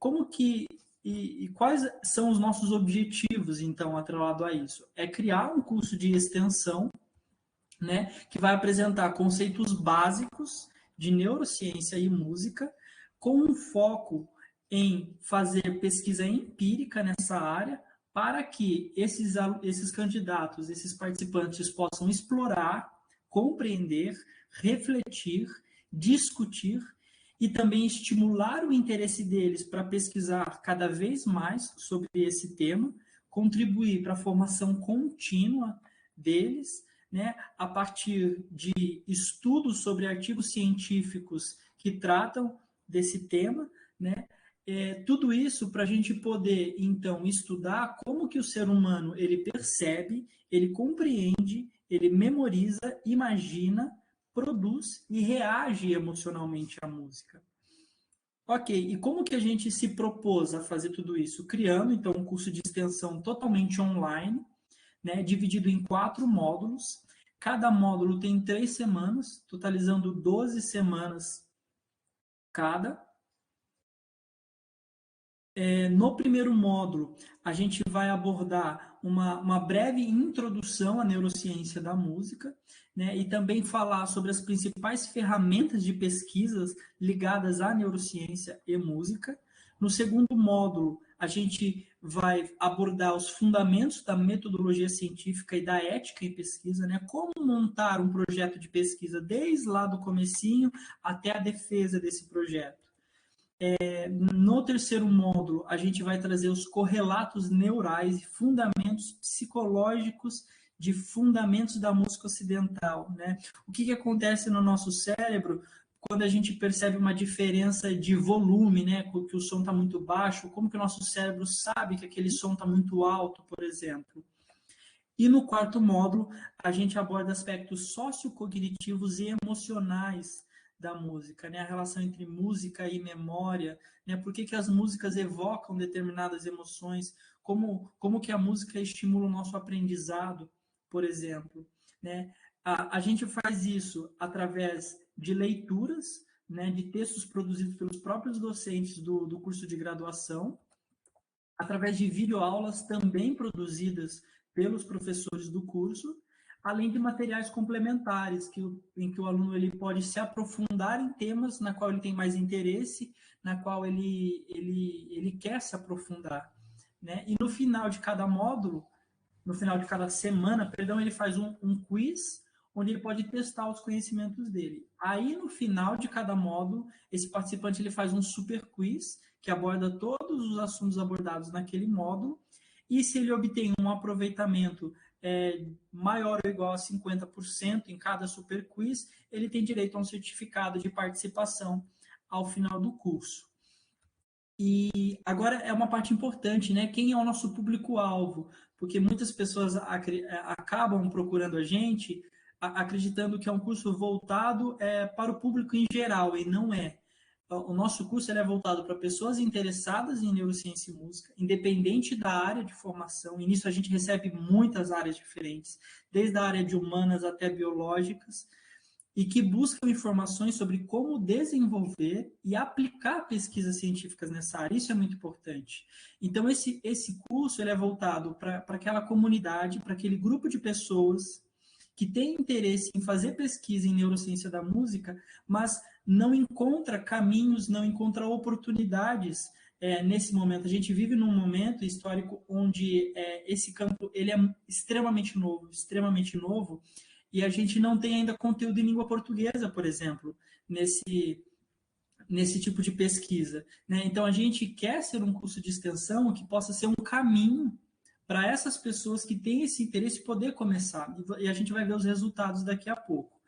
quais são os nossos objetivos, então, atrelado a isso? É criar um curso de extensão, né, que vai apresentar conceitos básicos de neurociência e música, com um foco em fazer pesquisa empírica nessa área, para que esses candidatos, esses participantes possam explorar, compreender, refletir, discutir e também estimular o interesse deles para pesquisar cada vez mais sobre esse tema, contribuir para a formação contínua deles, né, a partir de estudos sobre artigos científicos que tratam desse tema, né, tudo isso para a gente poder, então, estudar como que o ser humano ele percebe, ele compreende, ele memoriza, imagina, produz e reage emocionalmente à música. Ok, e como que a gente se propôs a fazer tudo isso? Criando, então, um curso de extensão totalmente online, né, dividido em 4 módulos. Cada módulo tem 3 semanas, totalizando 12 semanas cada. No primeiro módulo, a gente vai abordar uma breve introdução à neurociência da música, né, e também falar sobre as principais ferramentas de pesquisas ligadas à neurociência e música. No segundo módulo, a gente vai abordar os fundamentos da metodologia científica e da ética em pesquisa, né, como montar um projeto de pesquisa desde lá do comecinho até a defesa desse projeto. No terceiro módulo, a gente vai trazer os correlatos neurais e fundamentos psicológicos de fundamentos da música ocidental, né? O que acontece no nosso cérebro quando a gente percebe uma diferença de volume, né? Que o som está muito baixo, como que o nosso cérebro sabe que aquele som está muito alto, por exemplo. E no quarto módulo, a gente aborda aspectos sociocognitivos e emocionais da música, né? A relação entre música e memória, né? Por que as músicas evocam determinadas emoções, como que a música estimula o nosso aprendizado, por exemplo, né? A gente faz isso através de leituras, né, de textos produzidos pelos próprios docentes do curso de graduação, através de videoaulas também produzidas pelos professores do curso, além de materiais complementares, em que o aluno ele pode se aprofundar em temas na qual ele tem mais interesse, na qual ele quer se aprofundar, né? E no final de cada módulo, no final de cada semana, perdão, ele faz um quiz, onde ele pode testar os conhecimentos dele. Aí, no final de cada módulo, esse participante ele faz um super quiz, que aborda todos os assuntos abordados naquele módulo, e se ele obtém um aproveitamento maior ou igual a 50% em cada super quiz, ele tem direito a um certificado de participação ao final do curso. E agora é uma parte importante, né? Quem é o nosso público-alvo? Porque muitas pessoas acabam procurando a gente acreditando que é um curso voltado para o público em geral, e não é. O nosso curso é voltado para pessoas interessadas em neurociência e música, independente da área de formação, e nisso a gente recebe muitas áreas diferentes, desde a área de humanas até biológicas, e que buscam informações sobre como desenvolver e aplicar pesquisas científicas nessa área. Isso é muito importante. Então, esse curso ele é voltado para aquela comunidade, para aquele grupo de pessoas que tem interesse em fazer pesquisa em neurociência da música, mas não encontra caminhos, não encontra oportunidades nesse momento. A gente vive num momento histórico onde esse campo ele é extremamente novo, e a gente não tem ainda conteúdo em língua portuguesa, por exemplo, nesse tipo de pesquisa, né? Então, a gente quer ser um curso de extensão que possa ser um caminho para essas pessoas que têm esse interesse poder começar. E a gente vai ver os resultados daqui a pouco.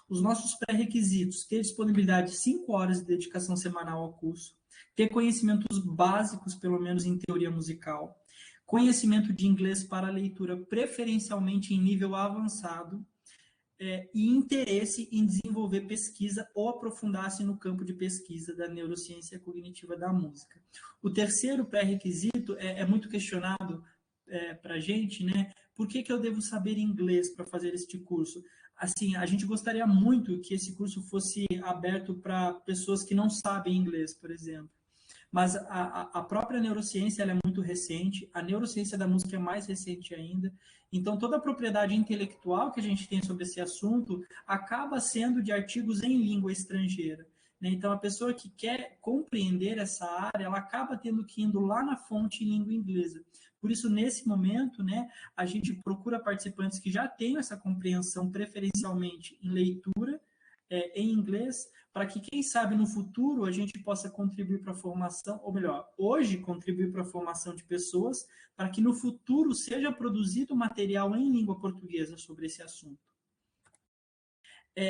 Os nossos pré-requisitos: ter disponibilidade de 5 horas de dedicação semanal ao curso, ter conhecimentos básicos, pelo menos em teoria musical, conhecimento de inglês para leitura, preferencialmente em nível avançado, e interesse em desenvolver pesquisa ou aprofundar-se no campo de pesquisa da neurociência cognitiva da música. O terceiro pré-requisito é muito questionado para a gente, né? Por que eu devo saber inglês para fazer este curso? Assim, a gente gostaria muito que esse curso fosse aberto para pessoas que não sabem inglês, por exemplo. Mas a própria neurociência ela é muito recente, a neurociência da música é mais recente ainda, então toda a propriedade intelectual que a gente tem sobre esse assunto acaba sendo de artigos em língua estrangeira, né? Então a pessoa que quer compreender essa área, ela acaba tendo que ir lá na fonte em língua inglesa. Por isso, nesse momento, né, a gente procura participantes que já tenham essa compreensão preferencialmente em leitura, em inglês, para que, quem sabe, no futuro a gente possa contribuir para a formação, ou melhor, hoje contribuir para a formação de pessoas, para que no futuro seja produzido material em língua portuguesa sobre esse assunto.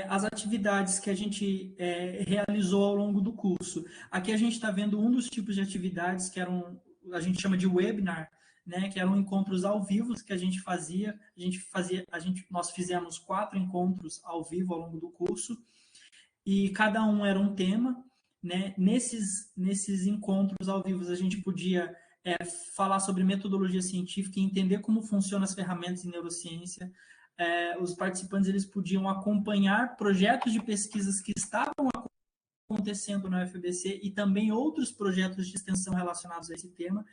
As atividades que a gente realizou ao longo do curso. Aqui a gente está vendo um dos tipos de atividades que a gente chama de webinar, né, que eram encontros ao vivo que a gente fazia. Nós fizemos 4 encontros ao vivo ao longo do curso, e cada um era um tema, né? Nesses encontros ao vivo a gente podia falar sobre metodologia científica e entender como funcionam as ferramentas em neurociência. Os participantes eles podiam acompanhar projetos de pesquisas que estavam acontecendo na UFABC e também outros projetos de extensão relacionados a esse tema,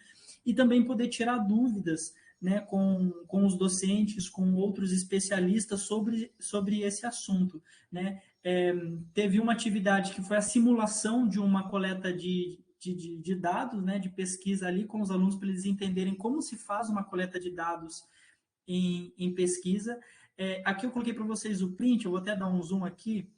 e também poder tirar dúvidas, né, com os docentes, com outros especialistas sobre esse assunto, né? Teve uma atividade que foi a simulação de uma coleta de dados, né, de pesquisa ali com os alunos, para eles entenderem como se faz uma coleta de dados em pesquisa. Aqui eu coloquei para vocês o print, eu vou até dar um zoom aqui,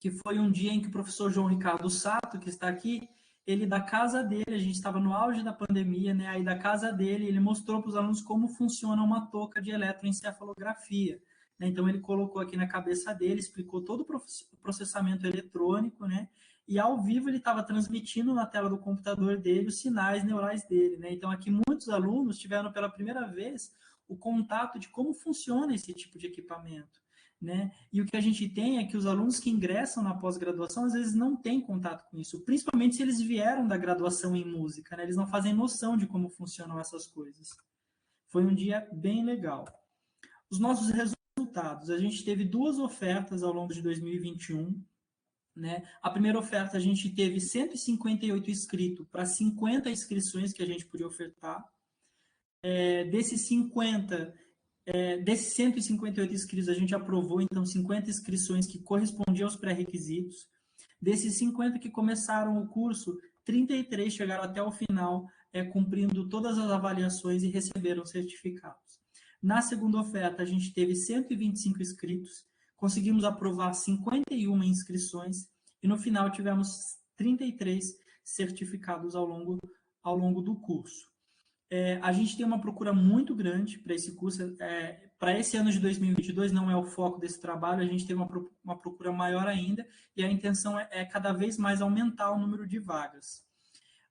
que foi um dia em que o professor João Ricardo Sato, que está aqui, ele da casa dele, a gente estava no auge da pandemia, né? Aí da casa dele, ele mostrou para os alunos como funciona uma touca de eletroencefalografia, né? Então ele colocou aqui na cabeça dele, explicou todo o processamento eletrônico, né? E ao vivo ele estava transmitindo na tela do computador dele os sinais neurais dele, né? Então aqui muitos alunos tiveram pela primeira vez o contato de como funciona esse tipo de equipamento, né? E o que a gente tem é que os alunos que ingressam na pós-graduação às vezes não têm contato com isso, principalmente se eles vieram da graduação em música, né? Eles não fazem noção de como funcionam essas coisas. Foi um dia bem legal. Os nossos resultados resultados. A gente teve 2 ofertas ao longo de 2021, né? A primeira oferta a gente teve 158 inscritos para 50 inscrições que a gente podia ofertar. Desses 158 inscritos, a gente aprovou, então, 50 inscrições que correspondiam aos pré-requisitos. Desses 50 que começaram o curso, 33 chegaram até o final, cumprindo todas as avaliações e receberam certificados. Na segunda oferta, a gente teve 125 inscritos, conseguimos aprovar 51 inscrições e no final tivemos 33 certificados ao longo do curso. A gente tem uma procura muito grande para esse curso. Para esse ano de 2022, não é o foco desse trabalho, a gente tem uma procura maior ainda e a intenção é cada vez mais aumentar o número de vagas.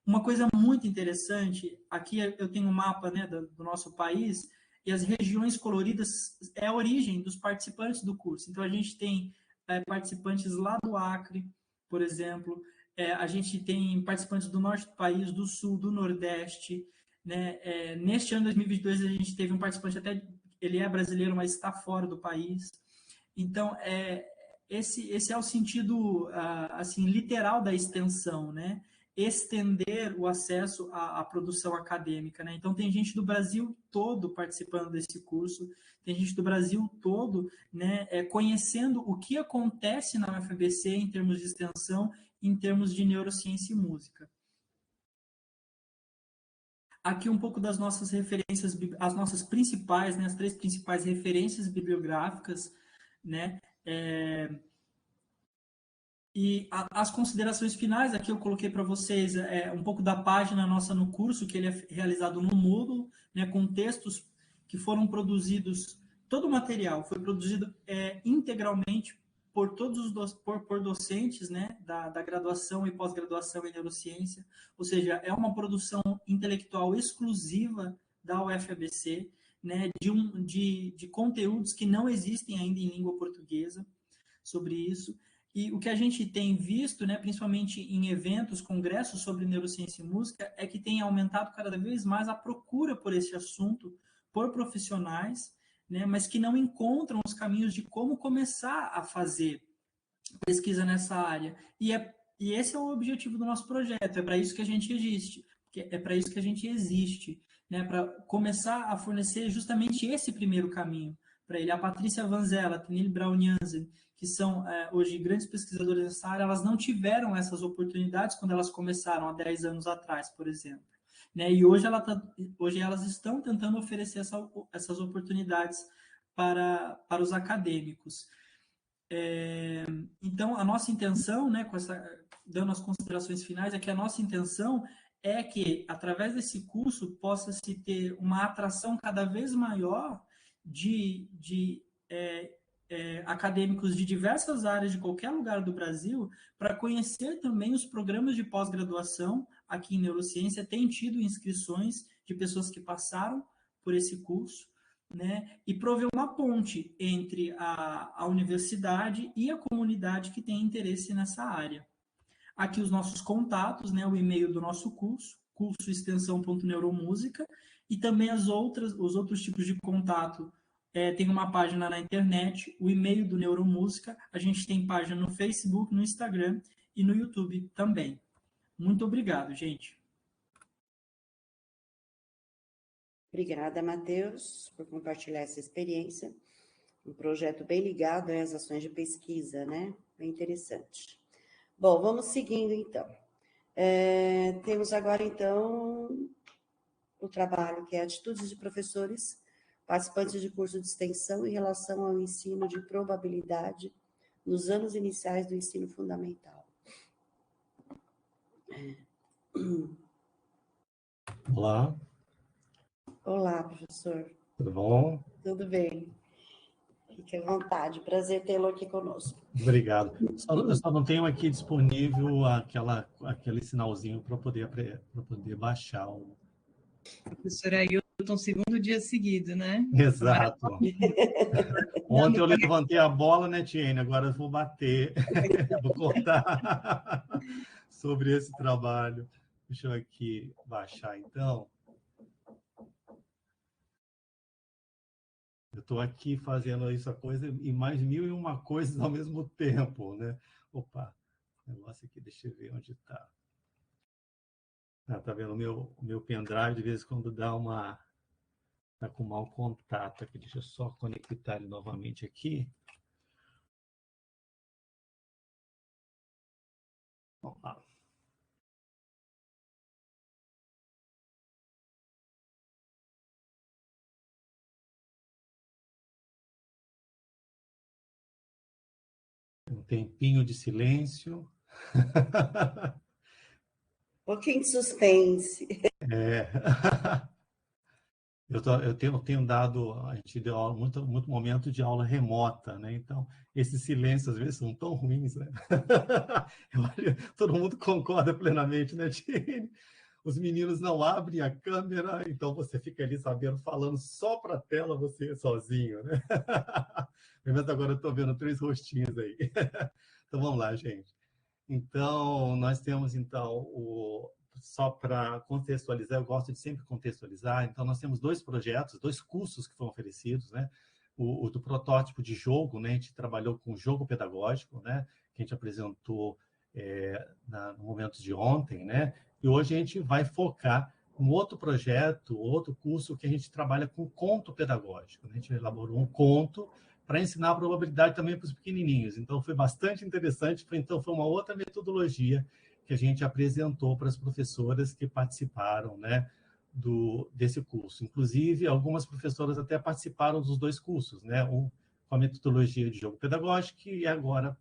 Uma coisa muito interessante, aqui eu tenho um mapa, né, do nosso país, e as regiões coloridas é a origem dos participantes do curso. Então, a gente tem participantes lá do Acre, por exemplo, a gente tem participantes do norte do país, do sul, do nordeste, né? Neste ano de 2022, a gente teve um participante, até ele é brasileiro, mas está fora do país. Então, esse é o sentido assim, literal da extensão, né? Estender o acesso à produção acadêmica, né? Então, tem gente do Brasil todo participando desse curso, tem gente do Brasil todo, né, conhecendo o que acontece na UFABC em termos de extensão, em termos de neurociência e música. Aqui um pouco das nossas referências, as nossas principais, né, as 3 principais referências bibliográficas, né? E as considerações finais, aqui eu coloquei para vocês um pouco da página nossa no curso, que ele é realizado no Moodle, né, com textos que foram produzidos, todo o material foi produzido integralmente por por docentes, né, da graduação e pós-graduação em neurociência, ou seja, é uma produção intelectual exclusiva da UFABC, né, de conteúdos que não existem ainda em língua portuguesa sobre isso. E o que a gente tem visto, né, principalmente em eventos, congressos sobre neurociência e música, é que tem aumentado cada vez mais a procura por esse assunto, por profissionais, né, mas que não encontram os caminhos de como começar a fazer pesquisa nessa área. E esse é o objetivo do nosso projeto, é para isso que a gente existe, é para isso que a gente existe, né, para começar a fornecer justamente esse primeiro caminho para ele. A Patrícia Vanzella, a Tenille Braunjansen, que são hoje grandes pesquisadores nessa área, elas não tiveram essas oportunidades quando elas começaram há 10 anos atrás, por exemplo. Né? E hoje elas estão tentando oferecer essas oportunidades para os acadêmicos. Então, a nossa intenção, né, dando as considerações finais, é que a nossa intenção é que, através desse curso, possa-se ter uma atração cada vez maior de acadêmicos de diversas áreas de qualquer lugar do Brasil para conhecer também os programas de pós-graduação aqui em neurociência. Tem tido inscrições de pessoas que passaram por esse curso, né, e prover uma ponte entre a universidade e a comunidade que tem interesse nessa área. Aqui os nossos contatos, né, o e-mail do nosso curso, cursoextensão.neuromúsica, e também os outros tipos de contato. Tem uma página na internet, o e-mail do Neuromúsica, a gente tem página no Facebook, no Instagram e no YouTube também. Muito obrigado, gente. Obrigada, Matheus, por compartilhar essa experiência. Um projeto bem ligado às ações de pesquisa, né? Bem interessante. Bom, vamos seguindo, então. Temos agora, então, o trabalho que é Atitudes de Professores, participantes de curso de extensão em relação ao ensino de probabilidade nos anos iniciais do ensino fundamental. Olá. Olá, professor. Tudo bom? Tudo bem. Fique à vontade, prazer tê-lo aqui conosco. Obrigado. Eu só não tenho aqui disponível aquele sinalzinho para poder baixar o... Professor Ailton, segundo dia seguido, né? Exato. Ontem eu levantei a bola, né, Tiene? Agora eu vou bater, vou contar sobre esse trabalho. Deixa eu aqui baixar, então. Eu estou aqui fazendo essa coisa e mais 1001 coisas ao mesmo tempo, né? Opa, negócio aqui, deixa eu ver onde está. Tá vendo? O meu pendrive, de vez em quando, está com mau contato aqui. Deixa eu só conectar ele novamente aqui. Vamos lá. Um tempinho de silêncio. Um pouquinho de suspense. É. Eu tenho dado, a gente deu aula, muito momento de aula remota, né? Então, esses silêncios às vezes são tão ruins, né? Todo mundo concorda plenamente, né, Tine? Os meninos não abrem a câmera, então você fica ali sabendo, falando só para a tela, você sozinho, né? Pelo menos agora eu estou vendo 3 rostinhos aí. Então, vamos lá, gente. Então, nós temos, então, só para contextualizar, eu gosto de sempre contextualizar, então nós temos 2 projetos, 2 cursos que foram oferecidos, né? O do protótipo de jogo, né? A gente trabalhou com jogo pedagógico, né? Que a gente apresentou no momento de ontem, né? E hoje a gente vai focar um outro projeto, outro curso que a gente trabalha com conto pedagógico, né? A gente elaborou um conto para ensinar a probabilidade também para os pequenininhos. Então, foi bastante interessante. Então, foi uma outra metodologia que a gente apresentou para as professoras que participaram, né, desse curso. Inclusive, algumas professoras até participaram dos 2 cursos, né? Um com a metodologia de jogo pedagógico e agora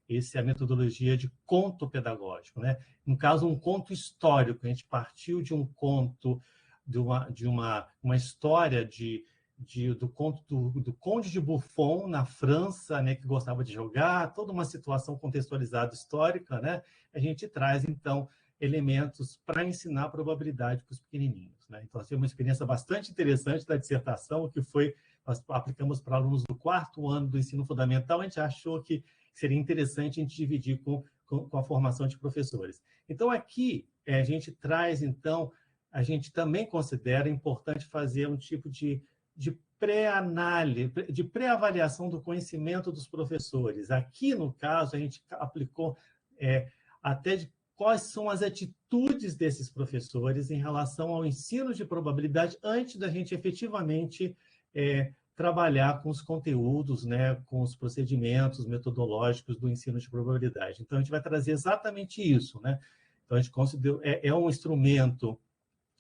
esse é a metodologia de conto pedagógico, né? No caso, um conto histórico. A gente partiu de um conto, de uma história do conto do Conde de Buffon, na França, né, que gostava de jogar, toda uma situação contextualizada histórica, né? A gente traz, então, elementos para ensinar a probabilidade para os pequenininhos, né? Então, foi uma experiência bastante interessante da dissertação, que nós aplicamos para alunos do 4º ano do ensino fundamental. A gente achou que seria interessante a gente dividir com a formação de professores. Então, aqui, a gente traz, então, a gente também considera importante fazer um tipo de pré-análise, de pré-avaliação do conhecimento dos professores. Aqui, no caso, a gente aplicou até de quais são as atitudes desses professores em relação ao ensino de probabilidade antes da gente efetivamente trabalhar com os conteúdos, né, com os procedimentos metodológicos do ensino de probabilidade. Então, a gente vai trazer exatamente isso, né? Então, a gente considera, um instrumento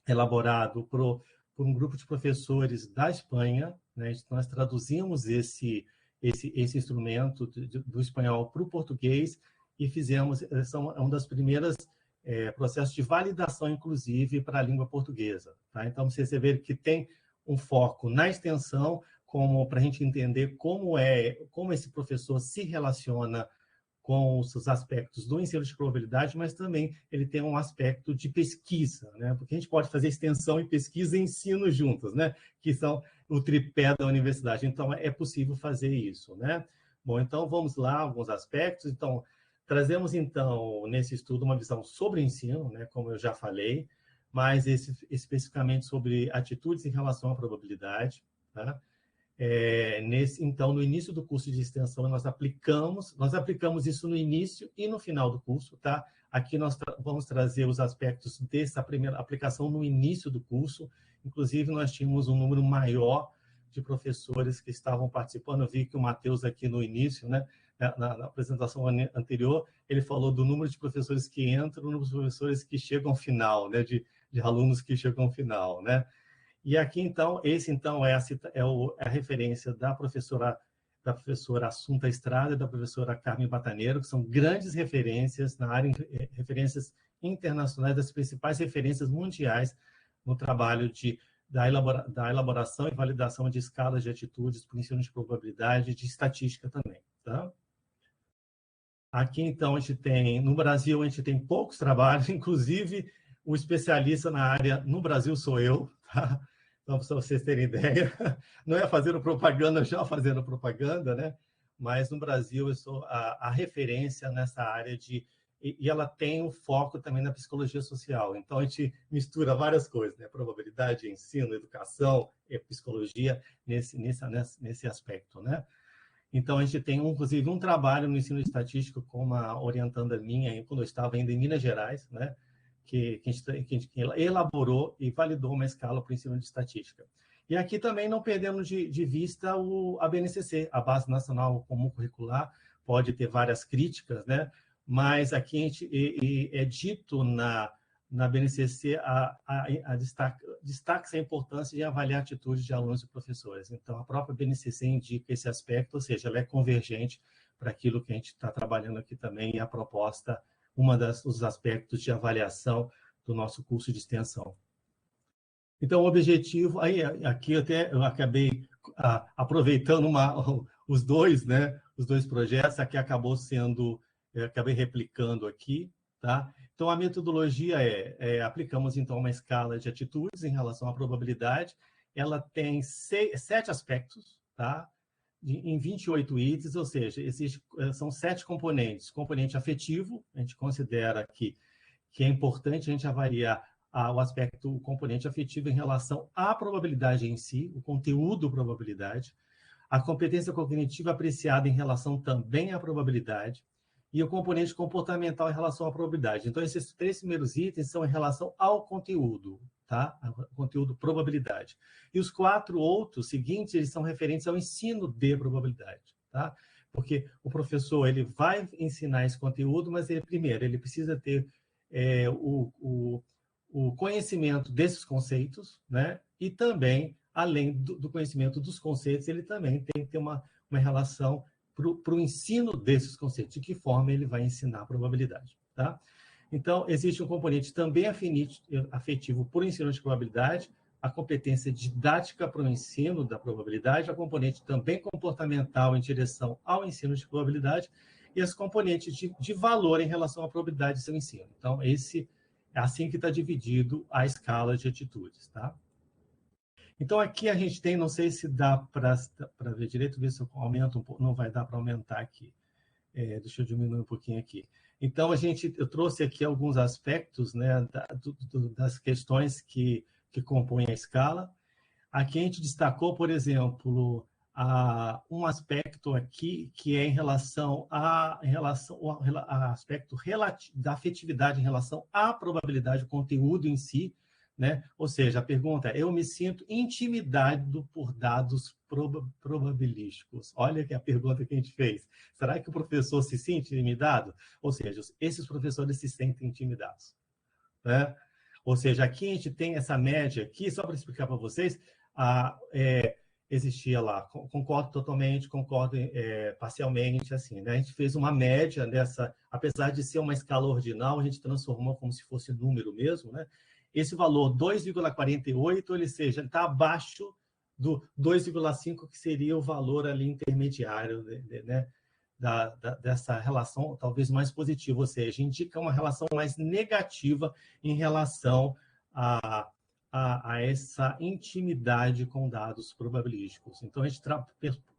elaborado por um grupo de professores da Espanha, né? Nós traduzimos esse instrumento do espanhol para o português e fizemos, é um das primeiras processos de validação, inclusive, para a língua portuguesa. Tá? Então, você vê que tem um foco na extensão, para a gente entender como esse professor se relaciona com os aspectos do ensino de probabilidade, mas também ele tem um aspecto de pesquisa, né? Porque a gente pode fazer extensão e pesquisa e ensino juntos, né? Que são o tripé da universidade. Então, é possível fazer isso, né? Bom, então, vamos lá, alguns aspectos. Então, trazemos, então, nesse estudo, uma visão sobre o ensino, né? Como eu já falei, mas especificamente sobre atitudes em relação à probabilidade, tá? Então, no início do curso de extensão, nós aplicamos isso no início e no final do curso, tá? Aqui nós vamos trazer os aspectos dessa primeira aplicação no início do curso. Inclusive, nós tínhamos um número maior de professores que estavam participando. Eu vi que o Matheus aqui no início, né, na apresentação anterior, ele falou do número de professores que entram, o número de professores que chegam ao final, né, de alunos que chegam ao final, né? E aqui, então, a referência da professora Assunta Estrada e da professora Carmen Bataneiro, que são grandes referências na área, referências internacionais, das principais referências mundiais no trabalho da elaboração e validação de escalas de atitudes para o ensino de probabilidade e de estatística também. Tá? Aqui, então, no Brasil, a gente tem poucos trabalhos, inclusive o especialista na área no Brasil sou eu, tá? Então, para vocês terem ideia, não é fazendo propaganda, já fazendo propaganda, né? Mas no Brasil eu sou a referência nessa área de e ela tem um foco também na psicologia social. Então, a gente mistura várias coisas, né? Probabilidade, ensino, educação, psicologia, nesse aspecto, né? Então, a gente tem, inclusive, um trabalho no ensino estatístico com uma orientanda minha, quando eu estava ainda em Minas Gerais, né? Que a gente elaborou e validou uma escala para o ensino de estatística. E aqui também não perdemos de vista a BNCC, a Base Nacional Comum Curricular, pode ter várias críticas, né? Mas aqui a gente, é dito na BNCC destaca-se a importância de avaliar atitudes de alunos e professores. Então, a própria BNCC indica esse aspecto, ou seja, ela é convergente para aquilo que a gente está trabalhando aqui também, e a proposta, dos aspectos de avaliação do nosso curso de extensão. Então, o objetivo, aqui eu acabei aproveitando os dois, né? Os dois projetos, aqui acabou sendo, eu acabei replicando aqui, tá? Então, a metodologia aplicamos, então, uma escala de atitudes em relação à probabilidade. Ela tem 7 aspectos, tá? Em 28 itens, ou seja, são 7 componentes. Componente afetivo, a gente considera que é importante a gente avaliar o componente afetivo em relação à probabilidade em si, o conteúdo probabilidade, a competência cognitiva apreciada em relação também à probabilidade, e o componente comportamental em relação à probabilidade. Então, esses 3 primeiros itens são em relação ao conteúdo, tá? O conteúdo probabilidade. E os 4 outros seguintes, eles são referentes ao ensino de probabilidade, tá? Porque o professor, ele vai ensinar esse conteúdo, mas primeiro, ele precisa ter o conhecimento desses conceitos, né? E também, além do conhecimento dos conceitos, ele também tem que ter uma relação para o ensino desses conceitos, de que forma ele vai ensinar a probabilidade, tá? Então, existe um componente também afetivo para o ensino de probabilidade, a competência didática para o ensino da probabilidade, a componente também comportamental em direção ao ensino de probabilidade, e as componentes de valor em relação à probabilidade do seu ensino. Então, é assim que está dividido a escala de atitudes, tá? Então, aqui a gente tem, não sei se dá para ver direito, ver se eu aumento um pouco, não vai dar para aumentar aqui. Deixa eu diminuir um pouquinho aqui. Então, eu trouxe aqui alguns aspectos, né, das questões que compõem a escala. Aqui a gente destacou, por exemplo, um aspecto aqui que é em relação ao aspecto da afetividade em relação à probabilidade, o conteúdo em si, né? Ou seja, a pergunta é: eu me sinto intimidado por dados probabilísticos. Olha que a pergunta que a gente fez. Será que o professor se sente intimidado? Ou seja, esses professores se sentem intimidados, né? Ou seja, aqui a gente tem essa média aqui, só para explicar para vocês, existia lá, concordo totalmente, concordo parcialmente, assim, né? A gente fez uma média dessa, apesar de ser uma escala ordinal, a gente transformou como se fosse número mesmo, né? Esse valor 2,48, ou seja, ele está abaixo do 2,5, que seria o valor ali intermediário, né? Dessa relação talvez mais positiva, ou seja, indica uma relação mais negativa em relação a essa intimidade com dados probabilísticos. Então, a gente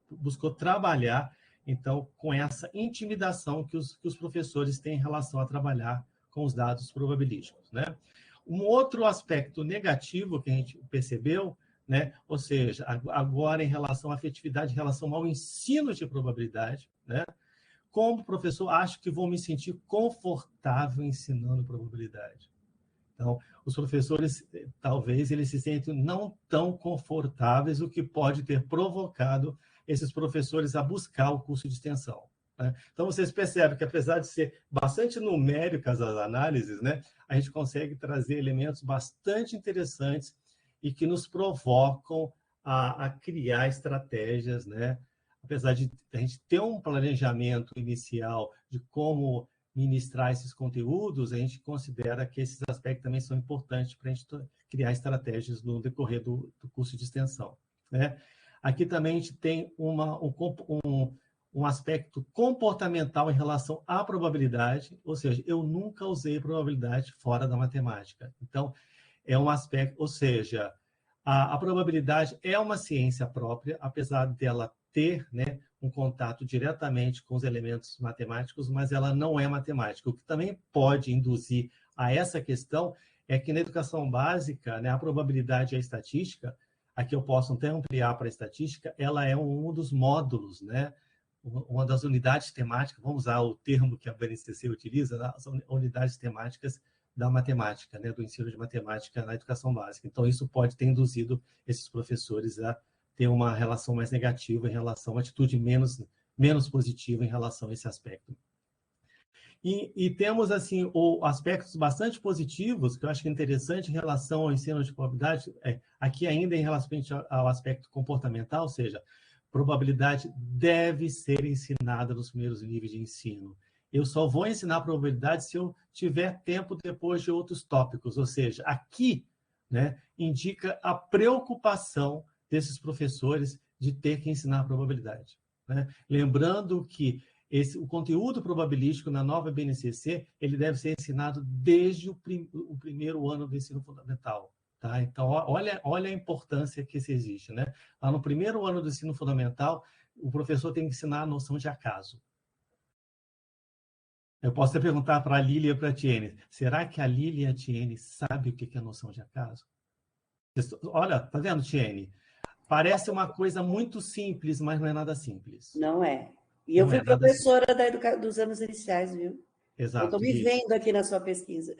buscou trabalhar, então, com essa intimidação que os professores têm em relação a trabalhar com os dados probabilísticos, né? Um outro aspecto negativo que a gente percebeu, né? Ou seja, agora em relação à afetividade, em relação ao ensino de probabilidade, né? Como professor, acho que vou me sentir confortável ensinando probabilidade. Então, os professores, talvez, eles se sentem não tão confortáveis, o que pode ter provocado esses professores a buscar o curso de extensão, né? Então, vocês percebem que, apesar de ser bastante numéricas as análises, né, a gente consegue trazer elementos bastante interessantes e que nos provocam a criar estratégias, né? Apesar de a gente ter um planejamento inicial de como ministrar esses conteúdos, a gente considera que esses aspectos também são importantes para a gente criar estratégias no decorrer do curso de extensão, né? Aqui também a gente tem um aspecto comportamental em relação à probabilidade, ou seja, eu nunca usei probabilidade fora da matemática. Então, é um aspecto, ou seja, a probabilidade é uma ciência própria, apesar dela ter, né, um contato diretamente com os elementos matemáticos, mas ela não é matemática. O que também pode induzir a essa questão é que na educação básica, né, a probabilidade e a estatística, aqui eu posso até ampliar para a estatística, ela é um dos módulos, né, uma das unidades temáticas, vamos usar o termo que a BNCC utiliza, né, as unidades temáticas da matemática, né, do ensino de matemática na educação básica. Então, isso pode ter induzido esses professores a ter uma relação mais negativa em relação a uma atitude menos positiva em relação a esse aspecto. E temos, assim, aspectos bastante positivos, que eu acho que é interessante em relação ao ensino de probabilidade, aqui ainda em relação ao aspecto comportamental, ou seja, probabilidade deve ser ensinada nos primeiros níveis de ensino. Eu só vou ensinar probabilidade se eu tiver tempo depois de outros tópicos, ou seja, aqui, né, indica a preocupação desses professores de ter que ensinar probabilidade, né? Lembrando que o conteúdo probabilístico na nova BNCC, ele deve ser ensinado desde o primeiro ano do ensino fundamental. Tá? Então, olha a importância que isso existe, né? Lá no primeiro ano do ensino fundamental, o professor tem que ensinar a noção de acaso. Eu posso até perguntar para a Lília e para a Tiene, será que a Lília e a Tiene sabem o que é a noção de acaso? Olha, tá vendo, Tiene? Parece uma coisa muito simples, mas não é nada simples. Não é. E eu fui professora dos anos iniciais, viu? Exato. Eu estou me vendo aqui na sua pesquisa.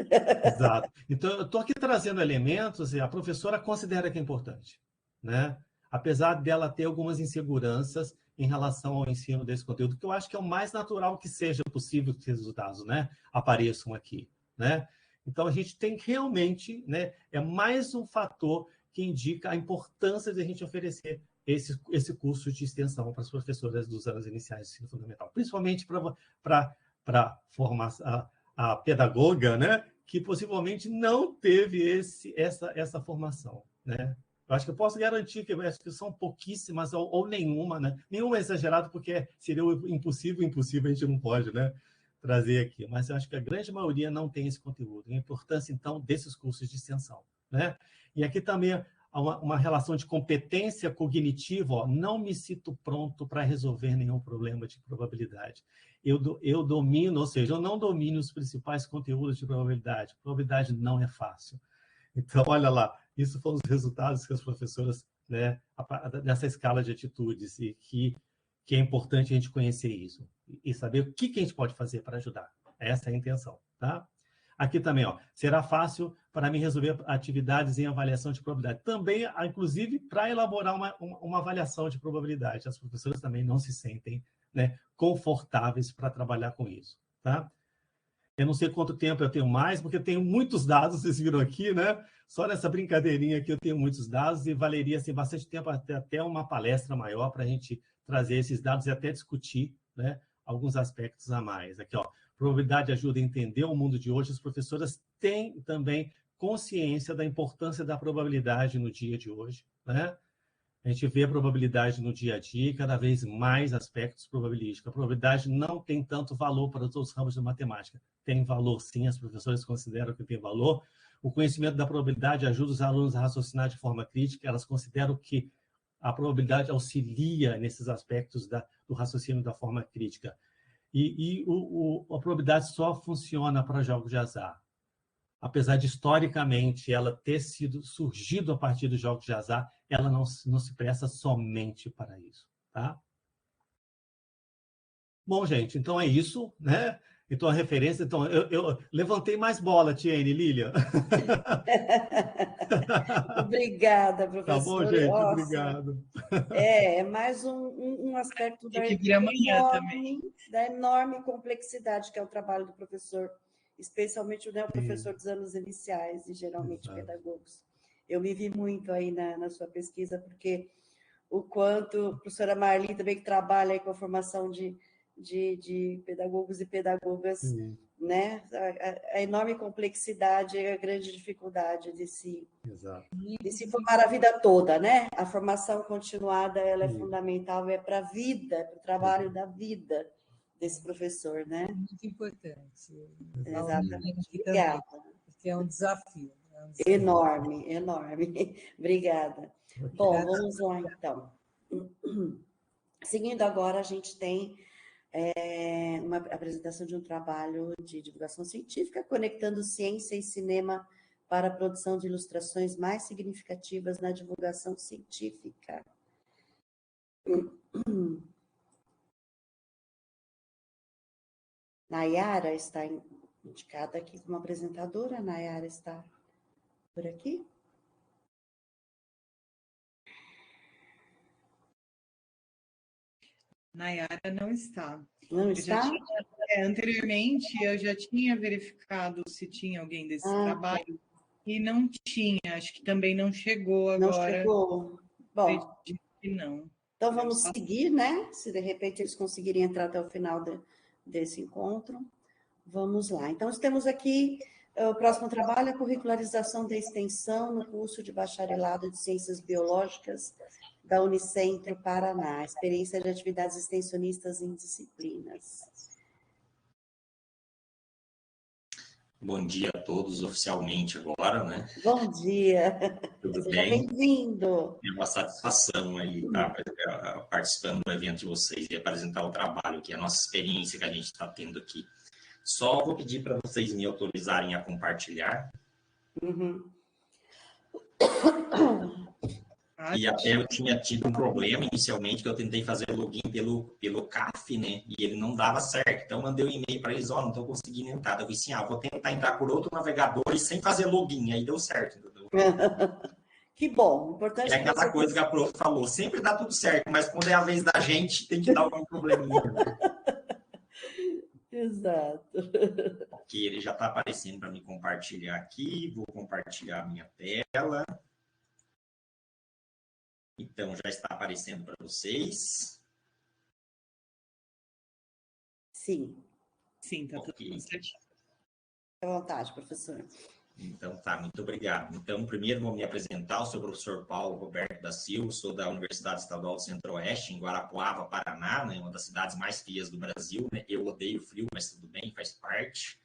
Exato. Então, eu estou aqui trazendo elementos e a professora considera que é importante, né? Apesar dela ter algumas inseguranças em relação ao ensino desse conteúdo, que eu acho que é o mais natural que seja possível que os resultados, né, apareçam aqui, né? Então, a gente tem realmente, né, é mais um fator que indica a importância de a gente oferecer esse curso de extensão para as professoras dos anos iniciais do ensino fundamental, principalmente para formar a pedagoga, né, que possivelmente não teve essa formação, né? Eu acho que eu posso garantir que são pouquíssimas ou nenhuma, né? Nenhuma é exagerado, porque seria impossível a gente não pode, né, trazer aqui. Mas eu acho que a grande maioria não tem esse conteúdo. A importância, então, desses cursos de extensão, né? E aqui também uma relação de competência cognitiva, ó, não me sinto pronto para resolver nenhum problema de probabilidade. Eu domino, ou seja, eu não domino os principais conteúdos de probabilidade. Probabilidade não é fácil. Então, olha lá, isso foram os resultados que as professoras, né, dessa escala de atitudes, e que é importante a gente conhecer isso e saber o que a gente pode fazer para ajudar. Essa é a intenção, tá? Aqui também, ó, será fácil para mim resolver atividades em avaliação de probabilidade. Também, inclusive, para elaborar uma avaliação de probabilidade. As professoras também não se sentem, né, confortáveis para trabalhar com isso, tá? Eu não sei quanto tempo eu tenho mais, porque eu tenho muitos dados, vocês viram aqui, né? Só nessa brincadeirinha aqui eu tenho muitos dados e valeria assim, bastante tempo até uma palestra maior para a gente trazer esses dados e até discutir, né, alguns aspectos a mais. Aqui, ó, probabilidade ajuda a entender o mundo de hoje. As professoras têm também consciência da importância da probabilidade no dia de hoje, né? A gente vê a probabilidade no dia a dia e cada vez mais aspectos probabilísticos. A probabilidade não tem tanto valor para os outros ramos da matemática. Tem valor, sim, as professoras consideram que tem valor. O conhecimento da probabilidade ajuda os alunos a raciocinar de forma crítica. Elas consideram que a probabilidade auxilia nesses aspectos do raciocínio da forma crítica. A probabilidade só funciona para jogos de azar. Apesar de, historicamente, ela ter surgido a partir dos jogos de azar, ela não se presta somente para isso, tá? Bom, gente, então é isso, né? Então, a referência... Então, eu levantei mais bola, Tiene, Lília. Obrigada, professor. Tá bom, gente? Nossa. Obrigado. É mais um aspecto da enorme complexidade que é o trabalho do professor, especialmente, né, o professor dos anos iniciais e geralmente pedagogos. Eu me vi muito aí na sua pesquisa, porque o quanto a professora Marli também, que trabalha aí com a formação de pedagogos e pedagogas, né? A enorme complexidade e a grande dificuldade de se formar a vida toda, né? A formação continuada, ela é fundamental, é para a vida, para o trabalho da vida desse professor, né? Muito importante. Exatamente. Obrigada. Porque é um desafio. Enorme, enorme. Obrigada. Bom, vamos lá, então. Seguindo agora, a gente tem uma apresentação de um trabalho de divulgação científica, conectando ciência e cinema para a produção de ilustrações mais significativas na divulgação científica. Nayara está indicada aqui como apresentadora. Nayara está por aqui? Nayara não está. Não está? Anteriormente, eu já tinha verificado se tinha alguém desse trabalho e não tinha. Acho que também não chegou agora. Não chegou? Bom, acredito que não. Então vamos seguir, né? Se de repente eles conseguirem entrar até o final desse encontro. Vamos lá. Então, temos aqui o próximo trabalho, a curricularização da extensão no curso de bacharelado de Ciências Biológicas da Unicentro Paraná, experiência de atividades extensionistas em disciplinas. Bom dia a todos oficialmente agora, né? Bom dia. Tudo Seja bem? Bem-vindo. É uma satisfação aí estar participando do evento de vocês e apresentar o trabalho, que é a nossa experiência que a gente está tendo aqui. Só vou pedir para vocês me autorizarem a compartilhar. Uhum. E até eu tinha tido um problema inicialmente, que eu tentei fazer login pelo CAF, né? E ele não dava certo. Então, eu mandei um e-mail para eles, não estou conseguindo entrar. Eu disse assim, vou tentar entrar por outro navegador e sem fazer login. Aí deu certo, entendeu? Que bom. Importante é aquela coisa que a prof falou, sempre dá tudo certo, mas quando é a vez da gente, tem que dar algum probleminha. Né? Exato. Ok, ele já está aparecendo para me compartilhar aqui. Vou compartilhar a minha tela. Então, já está aparecendo para vocês? Sim. Sim, está tudo certinho. À vontade, professor. Então, tá, muito obrigado. Então, primeiro vou me apresentar, eu sou o professor Paulo Roberto da Silva, sou da Universidade Estadual do Centro-Oeste, em Guarapuava, Paraná, né, uma das cidades mais frias do Brasil. Né? Eu odeio frio, mas tudo bem, faz parte.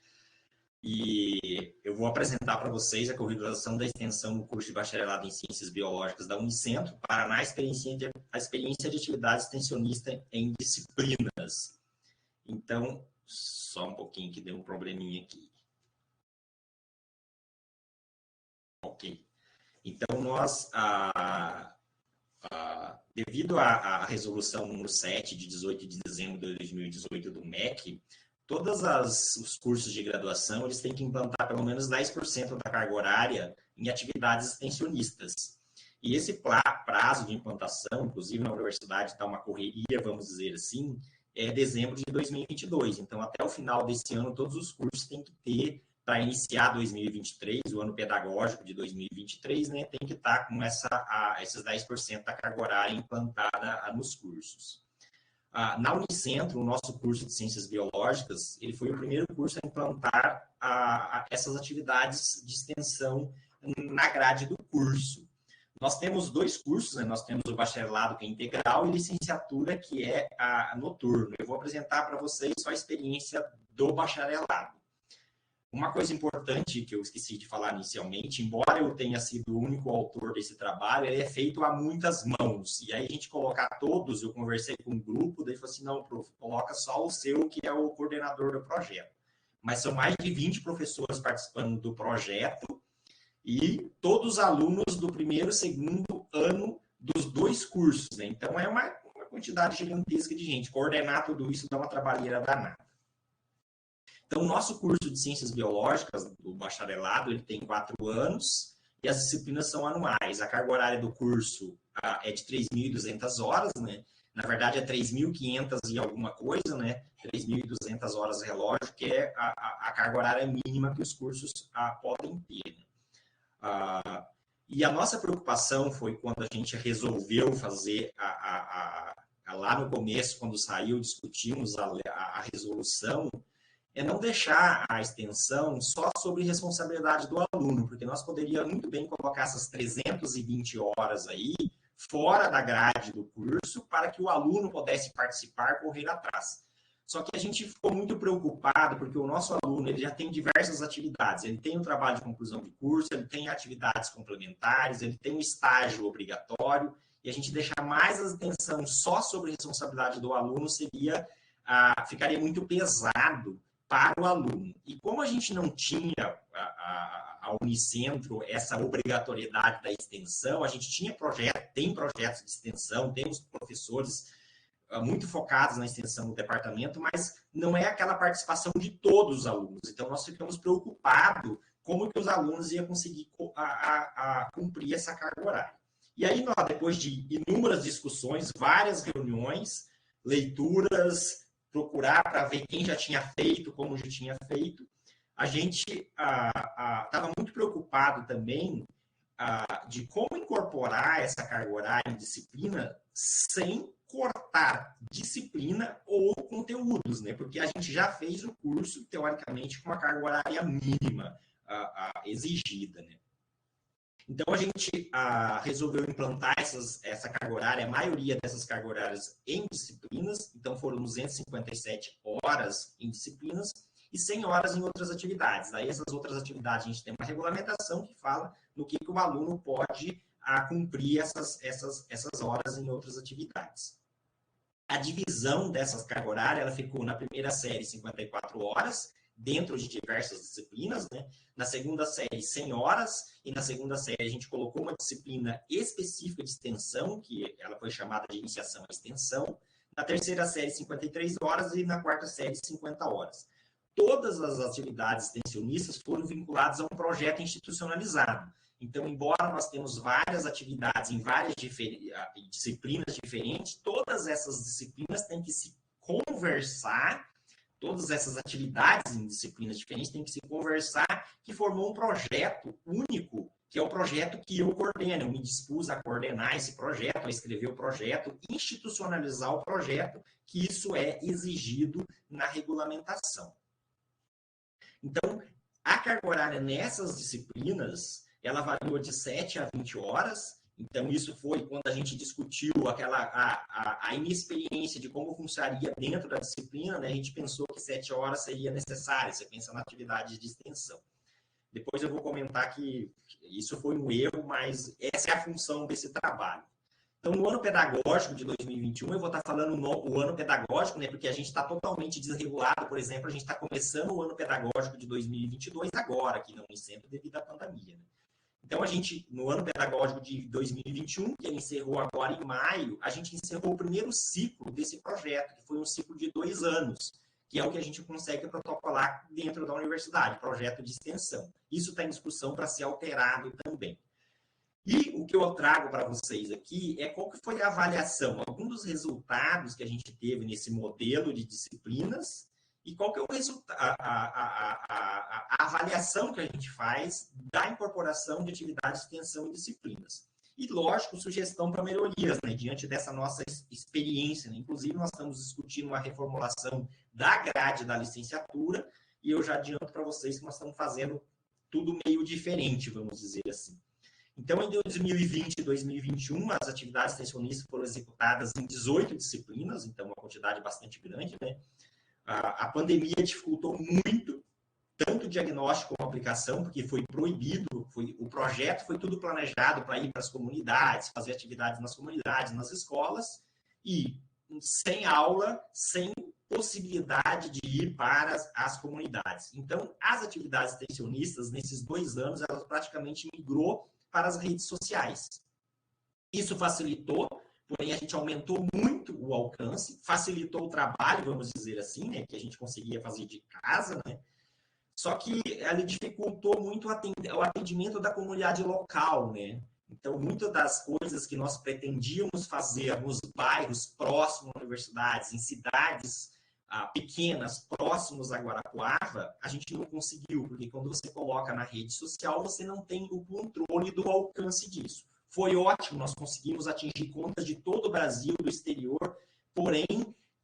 E eu vou apresentar para vocês a curricularização da extensão no curso de bacharelado em Ciências Biológicas da Unicentro, Paraná, a experiência de atividade extensionista em disciplinas. Então, só um pouquinho que deu um probleminha aqui. Ok. Então, nós, devido à resolução número 7, de 18 de dezembro de 2018 do MEC, todos os cursos de graduação, eles têm que implantar pelo menos 10% da carga horária em atividades extensionistas. E esse prazo de implantação, inclusive na universidade está uma correria, vamos dizer assim, é dezembro de 2022. Então, até o final desse ano, todos os cursos têm que ter, para iniciar 2023, o ano pedagógico de 2023, né, tem que estar com esses 10% da carga horária implantada nos cursos. Na Unicentro, o nosso curso de Ciências Biológicas, ele foi o primeiro curso a implantar essas atividades de extensão na grade do curso. Nós temos dois cursos, né? Nós temos o bacharelado, que é integral, e licenciatura, que é noturno. Eu vou apresentar para vocês só a experiência do bacharelado. Uma coisa importante que eu esqueci de falar inicialmente, embora eu tenha sido o único autor desse trabalho, ele é feito a muitas mãos. E aí a gente colocar todos, eu conversei com um grupo, daí falou assim, não, prof, coloca só o seu, que é o coordenador do projeto. Mas são mais de 20 professores participando do projeto e todos os alunos do primeiro e segundo ano dos dois cursos. Né? Então, é uma quantidade gigantesca de gente. Coordenar tudo isso dá uma trabalheira danada. Então, o nosso curso de Ciências Biológicas, do bacharelado, ele tem 4 anos e as disciplinas são anuais. A carga horária do curso é de 3.200 horas, né? Na verdade, é 3.500 e alguma coisa, né? 3.200 horas relógio, que é a carga horária mínima que os cursos podem ter. E a nossa preocupação foi quando a gente resolveu fazer lá no começo, quando saiu, discutimos a resolução, é não deixar a extensão só sobre responsabilidade do aluno, porque nós poderíamos muito bem colocar essas 320 horas aí fora da grade do curso para que o aluno pudesse participar, correr atrás. Só que a gente ficou muito preocupado porque o nosso aluno ele já tem diversas atividades. Ele tem um trabalho de conclusão de curso, ele tem atividades complementares, ele tem um estágio obrigatório e a gente deixar mais a atenção só sobre a responsabilidade do aluno ficaria muito pesado para o aluno. E como a gente não tinha a Unicentro essa obrigatoriedade da extensão, a gente tem projetos de extensão, temos professores muito focados na extensão do departamento, mas não é aquela participação de todos os alunos. Então, nós ficamos preocupados como que os alunos iam conseguir cumprir essa carga horária. E aí, depois de inúmeras discussões, várias reuniões, leituras, procurar para ver quem já tinha feito, como já tinha feito, a gente estava muito preocupado também de como incorporar essa carga horária em disciplina sem cortar disciplina ou conteúdos, né? Porque a gente já fez o curso, teoricamente, com uma carga horária mínima exigida, né? Então, a gente resolveu implantar essa carga horária, a maioria dessas cargas horárias em disciplinas. Então, foram 257 horas em disciplinas e 100 horas em outras atividades. Aí, essas outras atividades, a gente tem uma regulamentação que fala no que o aluno pode cumprir essas horas em outras atividades. A divisão dessas cargas horárias, ela ficou na primeira série 54 horas, dentro de diversas disciplinas, né? Na segunda série, 100 horas, e na segunda série a gente colocou uma disciplina específica de extensão, que ela foi chamada de iniciação à extensão, na terceira série, 53 horas, e na quarta série, 50 horas. Todas as atividades extensionistas foram vinculadas a um projeto institucionalizado. Então, embora nós temos várias atividades em várias disciplinas diferentes, todas essas disciplinas têm que se conversar. Todas essas atividades em disciplinas diferentes têm que se conversar, que formou um projeto único, que é o projeto que eu coordeno. Eu me dispus a coordenar esse projeto, a escrever o projeto, institucionalizar o projeto, que isso é exigido na regulamentação. Então, a carga horária nessas disciplinas, ela variou de 7 a 20 horas. Então, isso foi quando a gente discutiu a inexperiência de como funcionaria dentro da disciplina, né? A gente pensou que 7 horas seria necessário, você pensa na atividade de extensão. Depois eu vou comentar que isso foi um erro, mas essa é a função desse trabalho. Então, no ano pedagógico de 2021, eu vou estar falando o ano pedagógico, né? Porque a gente está totalmente desregulado. Por exemplo, a gente está começando o ano pedagógico de 2022 agora, aqui na Unicentro, devido à pandemia, né? Então, a gente, no ano pedagógico de 2021, que ele encerrou agora em maio, a gente encerrou o primeiro ciclo desse projeto, que foi um ciclo de 2 anos, que é o que a gente consegue protocolar dentro da universidade, projeto de extensão. Isso está em discussão para ser alterado também. E o que eu trago para vocês aqui é qual que foi a avaliação, alguns dos resultados que a gente teve nesse modelo de disciplinas, e qual que é o resultado, a avaliação que a gente faz da incorporação de atividades de extensão e disciplinas. E, lógico, sugestão para melhorias, né, diante dessa nossa experiência, né? Inclusive, nós estamos discutindo uma reformulação da grade da licenciatura, e eu já adianto para vocês que nós estamos fazendo tudo meio diferente, vamos dizer assim. Então, em 2020 e 2021, as atividades extensionistas foram executadas em 18 disciplinas, então uma quantidade bastante grande, né? A pandemia dificultou muito, tanto o diagnóstico como a aplicação, porque foi proibido, o projeto foi tudo planejado para ir para as comunidades, fazer atividades nas comunidades, nas escolas, e sem aula, sem possibilidade de ir para as comunidades. Então, as atividades extensionistas, nesses 2 anos, elas praticamente migrou para as redes sociais. Isso facilitou, porém a gente aumentou muito o alcance, facilitou o trabalho, vamos dizer assim, né, que a gente conseguia fazer de casa, né? Só que ele dificultou muito o atendimento da comunidade local, né? Então, muitas das coisas que nós pretendíamos fazer nos bairros próximos a universidades, em cidades pequenas, próximos a Guarapuava, a gente não conseguiu, porque quando você coloca na rede social, você não tem o controle do alcance disso. Foi ótimo, nós conseguimos atingir contas de todo o Brasil, do exterior, porém,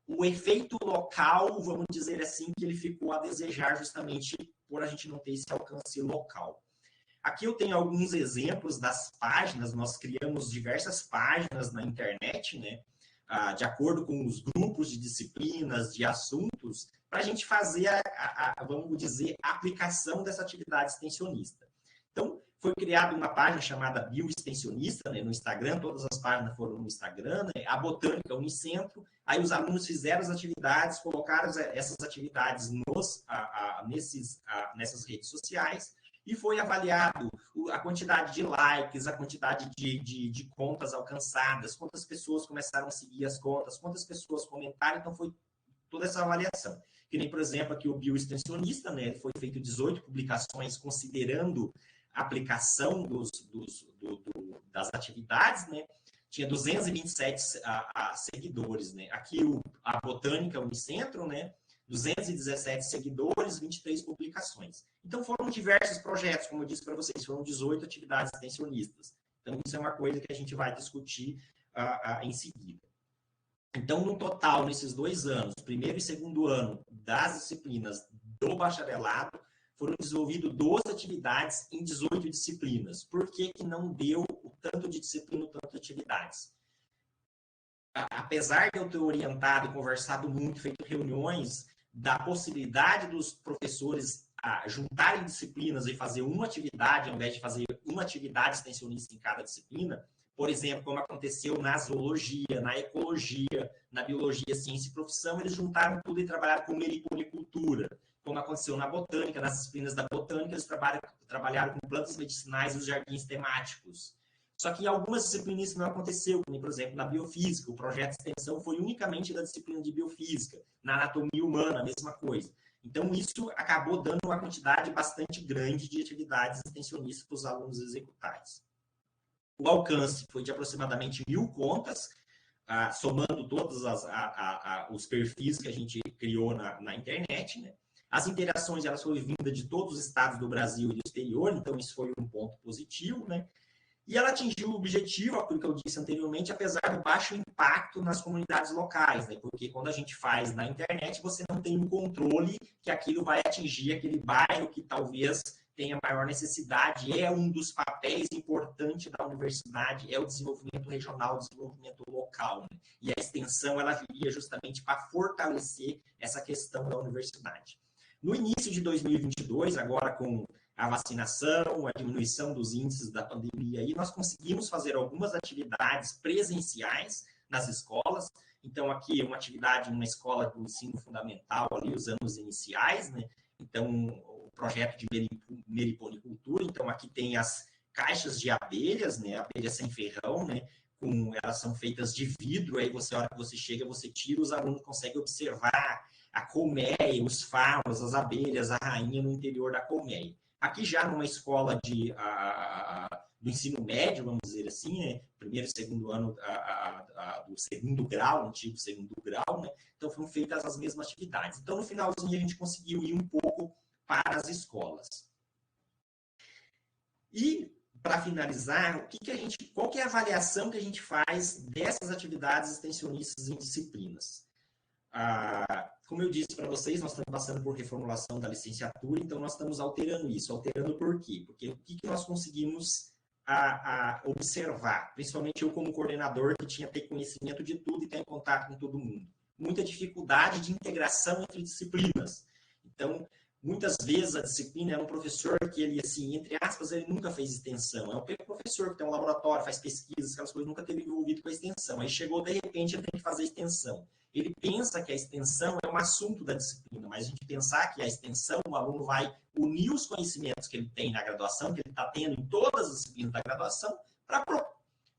o efeito local, vamos dizer assim, que ele ficou a desejar justamente por a gente não ter esse alcance local. Aqui eu tenho alguns exemplos das páginas, nós criamos diversas páginas na internet, né, de acordo com os grupos de disciplinas, de assuntos, para a gente fazer, vamos dizer, a aplicação dessa atividade extensionista. Então, Foi criada uma página chamada Bioextensionista, né, no Instagram, todas as páginas foram no Instagram, né, a Botânica Unicentro, aí os alunos fizeram as atividades, colocaram essas atividades nessas redes sociais, e foi avaliado a quantidade de likes, a quantidade de contas alcançadas, quantas pessoas começaram a seguir as contas, quantas pessoas comentaram, então foi toda essa avaliação. Que nem, por exemplo, aqui o Bioextensionista, né, foi feito 18 publicações considerando a aplicação das atividades, né, tinha 227 seguidores, né, aqui a Botânica Unicentro, né, 217 seguidores, 23 publicações. Então, foram diversos projetos, como eu disse para vocês, foram 18 atividades extensionistas. Então, isso é uma coisa que a gente vai discutir em seguida. Então, no total, nesses 2 anos, primeiro e segundo ano das disciplinas do bacharelado, foram desenvolvidas 12 atividades em 18 disciplinas. Por que que não deu o tanto de disciplina, o tanto de atividades? Apesar de eu ter orientado, conversado muito, feito reuniões, da possibilidade dos professores juntarem disciplinas e fazer uma atividade, ao invés de fazer uma atividade extensionista em cada disciplina, por exemplo, como aconteceu na zoologia, na ecologia, na biologia, ciência e profissão, eles juntaram tudo e trabalharam com meliponicultura. Como aconteceu na botânica, nas disciplinas da botânica, eles trabalharam com plantas medicinais e os jardins temáticos. Só que em algumas disciplinas isso não aconteceu, como, por exemplo, na biofísica, o projeto de extensão foi unicamente da disciplina de biofísica. Na anatomia humana, a mesma coisa. Então, isso acabou dando uma quantidade bastante grande de atividades extensionistas para os alunos executais. O alcance foi de aproximadamente 1.000 contas, somando todos os perfis que a gente criou na internet, né? As interações elas foram vindas de todos os estados do Brasil e do exterior, então isso foi um ponto positivo, né? E ela atingiu o objetivo, aquilo que eu disse anteriormente, apesar do baixo impacto nas comunidades locais, né? Porque quando a gente faz na internet, você não tem um controle que aquilo vai atingir aquele bairro que talvez tenha maior necessidade. É um dos papéis importantes da universidade, é o desenvolvimento regional, o desenvolvimento local, né? E a extensão, ela viria justamente para fortalecer essa questão da universidade. No início de 2022, agora com a vacinação, a diminuição dos índices da pandemia, aí nós conseguimos fazer algumas atividades presenciais nas escolas. Então, aqui é uma atividade numa escola do ensino fundamental, ali, os anos iniciais, né? Então, o projeto de meliponicultura. Então, aqui tem as caixas de abelhas, né? Abelhas sem ferrão, né? Elas são feitas de vidro, aí a hora que você chega, você tira, os alunos conseguem observar a colmeia, os favos, as abelhas, a rainha no interior da colmeia. Aqui já numa escola do ensino médio, vamos dizer assim, né? Primeiro e segundo ano do segundo grau, antigo segundo grau, né? Então foram feitas as mesmas atividades. Então no finalzinho a gente conseguiu ir um pouco para as escolas. E para finalizar, qual que é a avaliação que a gente faz dessas atividades extensionistas em disciplinas? Como eu disse para vocês, nós estamos passando por reformulação da licenciatura, então nós estamos alterando isso. Alterando por quê? Porque o que nós conseguimos observar, principalmente eu como coordenador, que tinha que ter conhecimento de tudo e estar em contato com todo mundo. Muita dificuldade de integração entre disciplinas. Então, muitas vezes a disciplina é um professor que ele, assim, entre aspas, ele nunca fez extensão. É um professor que tem um laboratório, faz pesquisas, aquelas coisas, nunca teve envolvido com a extensão. Aí chegou, de repente, ele tem que fazer extensão. Ele pensa que a extensão é um assunto da disciplina, mas a gente pensar que a extensão, o aluno vai unir os conhecimentos que ele tem na graduação, que ele está tendo em todas as disciplinas da graduação, para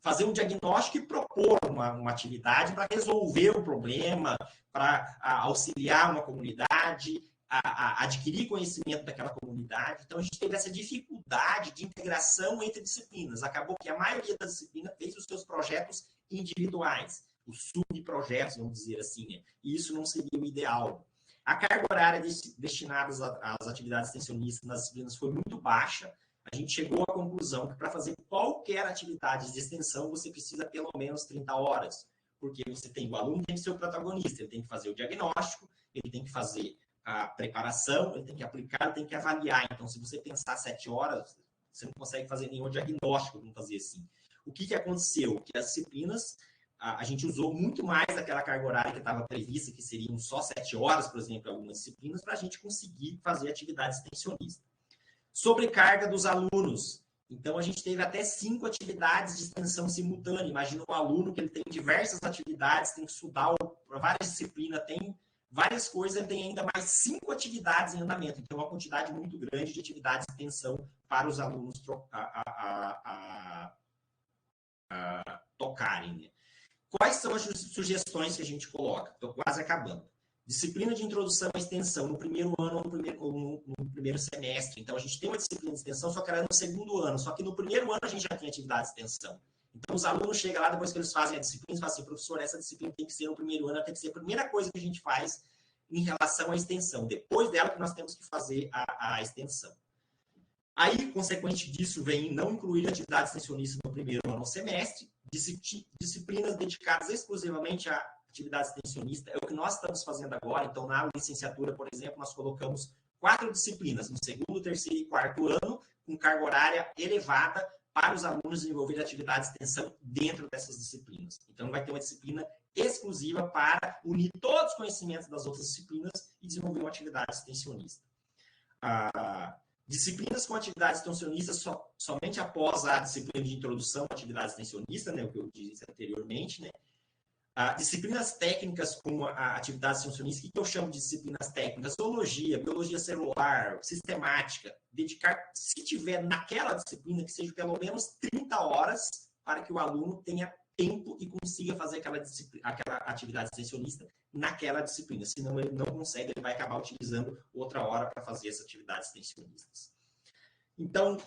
fazer um diagnóstico e propor uma atividade para resolver o problema, para auxiliar uma comunidade, a adquirir conhecimento daquela comunidade. Então, a gente teve essa dificuldade de integração entre disciplinas. Acabou que a maioria das disciplinas fez os seus projetos individuais, os subprojetos, vamos dizer assim, né? E isso não seria o ideal. A carga horária destinada às atividades extensionistas nas disciplinas foi muito baixa. A gente chegou à conclusão que para fazer qualquer atividade de extensão, você precisa pelo menos 30 horas, porque o aluno tem que ser o protagonista, ele tem que fazer o diagnóstico, ele tem que fazer a preparação, ele tem que aplicar, ele tem que avaliar. Então, se você pensar 7 horas, você não consegue fazer nenhum diagnóstico, vamos fazer assim. O que aconteceu? Que as disciplinas, a gente usou muito mais aquela carga horária que estava prevista, que seriam só 7 horas, por exemplo, algumas disciplinas, para a gente conseguir fazer atividade extensionista. Sobrecarga dos alunos. Então, a gente teve até 5 atividades de extensão simultânea. Imagina um aluno que ele tem diversas atividades, tem que estudar várias disciplinas, tem várias coisas, ele tem ainda mais 5 atividades em andamento. Então, é uma quantidade muito grande de atividades de extensão para os alunos tocarem. Né? Quais são as sugestões que a gente coloca? Estou quase acabando. Disciplina de introdução à extensão no primeiro ano ou no primeiro semestre. Então, a gente tem uma disciplina de extensão, só que ela é no segundo ano. Só que no primeiro ano a gente já tem atividade de extensão. Então, os alunos chegam lá, depois que eles fazem a disciplina, eles falam assim, professor, essa disciplina tem que ser no primeiro ano, tem que ser a primeira coisa que a gente faz em relação à extensão. Depois dela que nós temos que fazer a extensão. Aí, consequente disso, vem não incluir atividades extensionistas no primeiro ano ou semestre, disciplinas dedicadas exclusivamente a atividade extensionista, é o que nós estamos fazendo agora. Então, na licenciatura, por exemplo, nós colocamos 4 disciplinas, no segundo, terceiro e quarto ano, com carga horária elevada para os alunos desenvolverem atividade de extensão dentro dessas disciplinas. Então, vai ter uma disciplina exclusiva para unir todos os conhecimentos das outras disciplinas e desenvolver uma atividade extensionista. Disciplinas com atividade extensionista somente após a disciplina de introdução à atividade extensionista, né, o que eu disse anteriormente, né? Disciplinas técnicas com a atividade extensionista, o que eu chamo de disciplinas técnicas? Zoologia, biologia celular, sistemática. Dedicar, se tiver naquela disciplina, que seja pelo menos 30 horas para que o aluno tenha tempo e consiga fazer aquela atividade extensionista naquela disciplina. Senão ele não consegue, ele vai acabar utilizando outra hora para fazer essas atividades extensionistas. Então,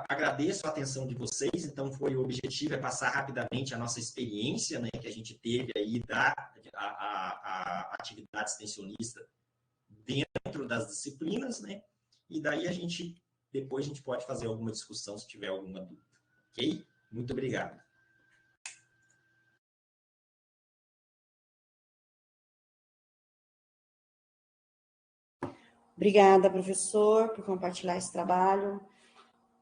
agradeço a atenção de vocês. Então, foi o objetivo é passar rapidamente a nossa experiência, né, que a gente teve aí da atividade extensionista dentro das disciplinas, né? E daí depois a gente pode fazer alguma discussão se tiver alguma dúvida. Ok? Muito obrigado. Obrigada, professor, por compartilhar esse trabalho.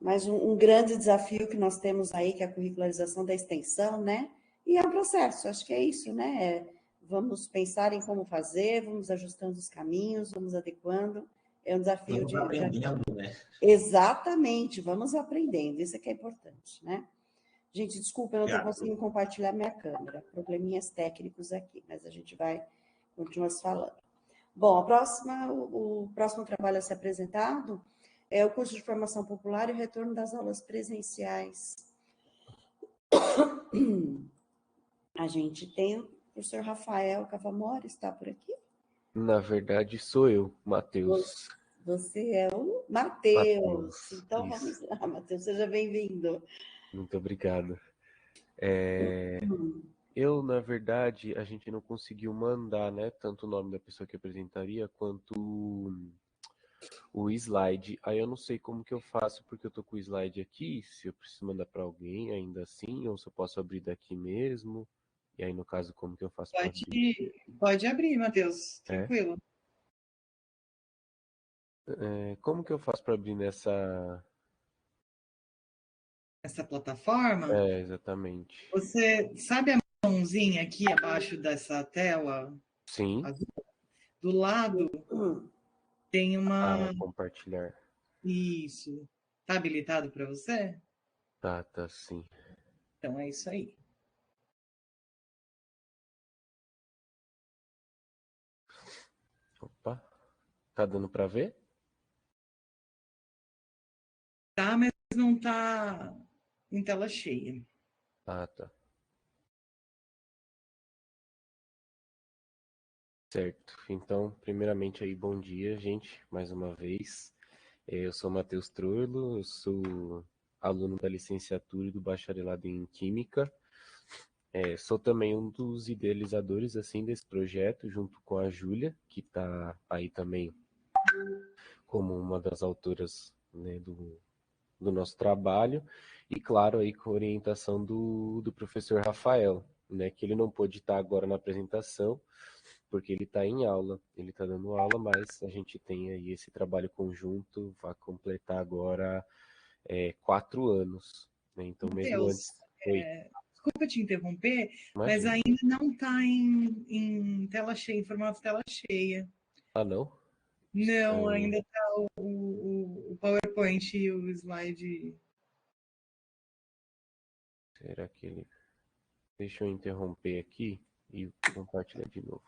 Mais um grande desafio que nós temos aí, que é a curricularização da extensão, né? E é um processo, acho que é isso, né? Vamos pensar em como fazer, vamos ajustando os caminhos, vamos adequando. É um desafio vamos aprendendo, né? Exatamente, vamos aprendendo, isso é que é importante, né? Gente, desculpa, eu não estou conseguindo compartilhar minha câmera, probleminhas técnicos aqui, mas a gente vai continuar se falando. Bom, o próximo trabalho a ser apresentado é o curso de formação popular e o retorno das aulas presenciais. A gente tem o professor Rafael Cavamori, está por aqui? Na verdade, sou eu, Matheus. Você é o Matheus. Então, vamos lá, Matheus, seja bem-vindo. Muito obrigado. Eu, na verdade, a gente não conseguiu mandar, né, tanto o nome da pessoa que apresentaria, quanto o slide. Aí eu não sei como que eu faço, porque eu tô com o slide aqui, se eu preciso mandar para alguém ainda assim, ou se eu posso abrir daqui mesmo. E aí, no caso, como que eu faço para abrir? Pode abrir, Matheus, tranquilo. Como que eu faço para abrir nessa plataforma? Exatamente. Você sabe a mãozinha aqui abaixo dessa tela? Sim. Do lado tem uma... compartilhar. Isso. Tá habilitado para você? Tá sim. Então é isso aí. Opa. Tá dando para ver? Tá, mas não tá em tela cheia. Tá. Certo. Então, primeiramente aí, bom dia, gente, mais uma vez. Eu sou Matheus Troilo, eu sou aluno da licenciatura e do bacharelado em Química. Sou também um dos idealizadores, assim, desse projeto, junto com a Júlia, que está aí também como uma das autoras, né, do nosso trabalho. E, claro, aí com a orientação do professor Rafael, né, que ele não pôde estar agora na apresentação, porque ele está em aula, ele está dando aula, mas a gente tem aí esse trabalho conjunto, vai completar agora 4 anos, né? Então, mesmo antes... Desculpa te interromper, mas ainda não está em tela cheia, em formato de tela cheia. Ah, não? Não, ainda está o PowerPoint e o slide Será que ele... Deixa eu interromper aqui e compartilhar de novo.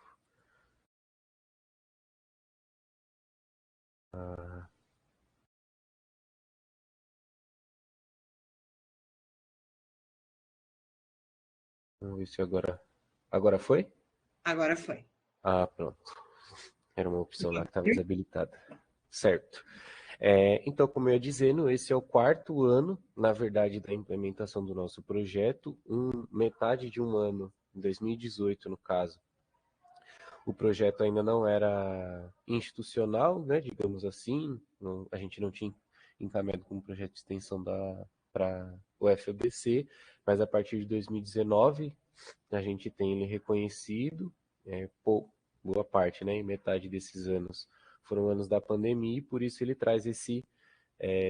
Vamos ver se agora... Agora foi? Agora foi. Ah, pronto. Era uma opção lá que estava desabilitada. Certo. Então, como eu ia dizendo, esse é o 4º ano, na verdade, da implementação do nosso projeto. Metade de um ano, em 2018, no caso. O projeto ainda não era institucional, né, digamos assim. A gente não tinha encaminhado como projeto de extensão para o FABC, mas a partir de 2019 a gente tem ele reconhecido, boa parte, né, em metade desses anos foram anos da pandemia, e por isso ele traz esse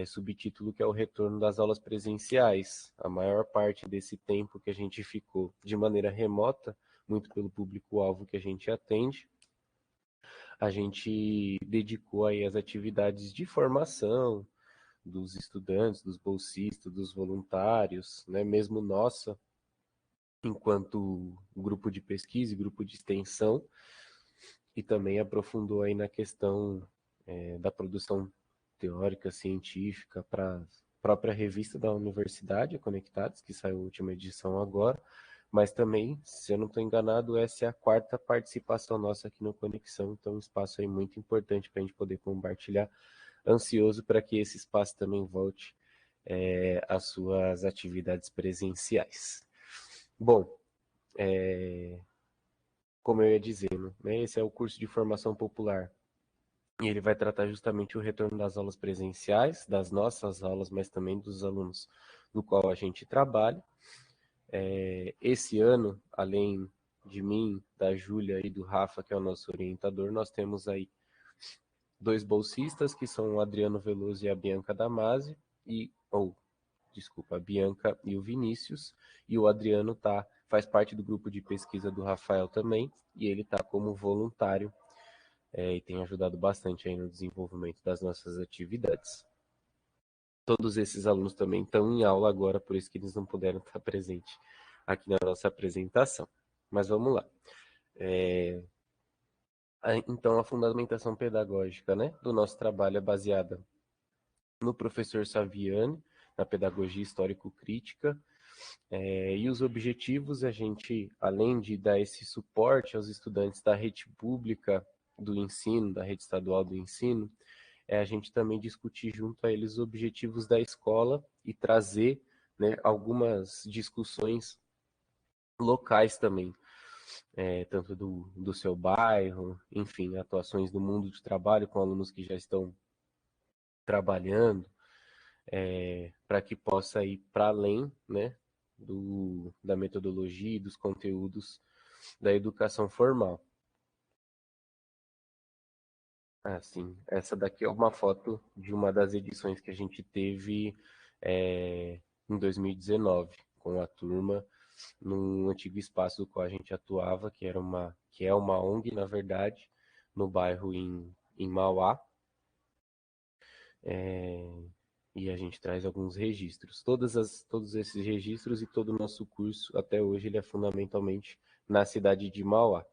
subtítulo que é o retorno das aulas presenciais. A maior parte desse tempo que a gente ficou de maneira remota, muito pelo público-alvo que a gente atende, a gente dedicou aí às atividades de formação dos estudantes, dos bolsistas, dos voluntários, né, mesmo nossa, enquanto grupo de pesquisa e grupo de extensão, e também aprofundou aí na questão da produção teórica, científica, para a própria revista da universidade, a Conectados, que saiu a última edição agora, mas também, se eu não estou enganado, essa é a 4ª participação nossa aqui no Conexão, então um espaço aí muito importante para a gente poder compartilhar, ansioso para que esse espaço também volte às suas atividades presenciais. Bom, como eu ia dizendo, né, esse é o curso de formação popular, e ele vai tratar justamente o retorno das aulas presenciais, das nossas aulas, mas também dos alunos no qual a gente trabalha. Esse ano, além de mim, da Júlia e do Rafa, que é o nosso orientador, nós temos aí 2 bolsistas, que são o Adriano Veloso e a Bianca Damasio, a Bianca e o Vinícius, e o Adriano faz parte do grupo de pesquisa do Rafael também, e ele está como voluntário e tem ajudado bastante aí no desenvolvimento das nossas atividades. Todos esses alunos também estão em aula agora, por isso que eles não puderam estar presentes aqui na nossa apresentação. Mas vamos lá. Então, a fundamentação pedagógica, né, do nosso trabalho é baseada no professor Saviani, na pedagogia histórico-crítica, e os objetivos, a gente, além de dar esse suporte aos estudantes da rede pública do ensino, da rede estadual do ensino, a gente também discutir junto a eles os objetivos da escola e trazer, né, algumas discussões locais também, tanto do seu bairro, enfim, atuações do mundo de trabalho com alunos que já estão trabalhando, para que possa ir para além, né, da metodologia e dos conteúdos da educação formal. Sim, essa daqui é uma foto de uma das edições que a gente teve em 2019, com a turma, num antigo espaço do qual a gente atuava, que é uma ONG, na verdade, no bairro em Mauá. E a gente traz alguns registros. Todos esses registros e todo o nosso curso, até hoje, ele é fundamentalmente na cidade de Mauá.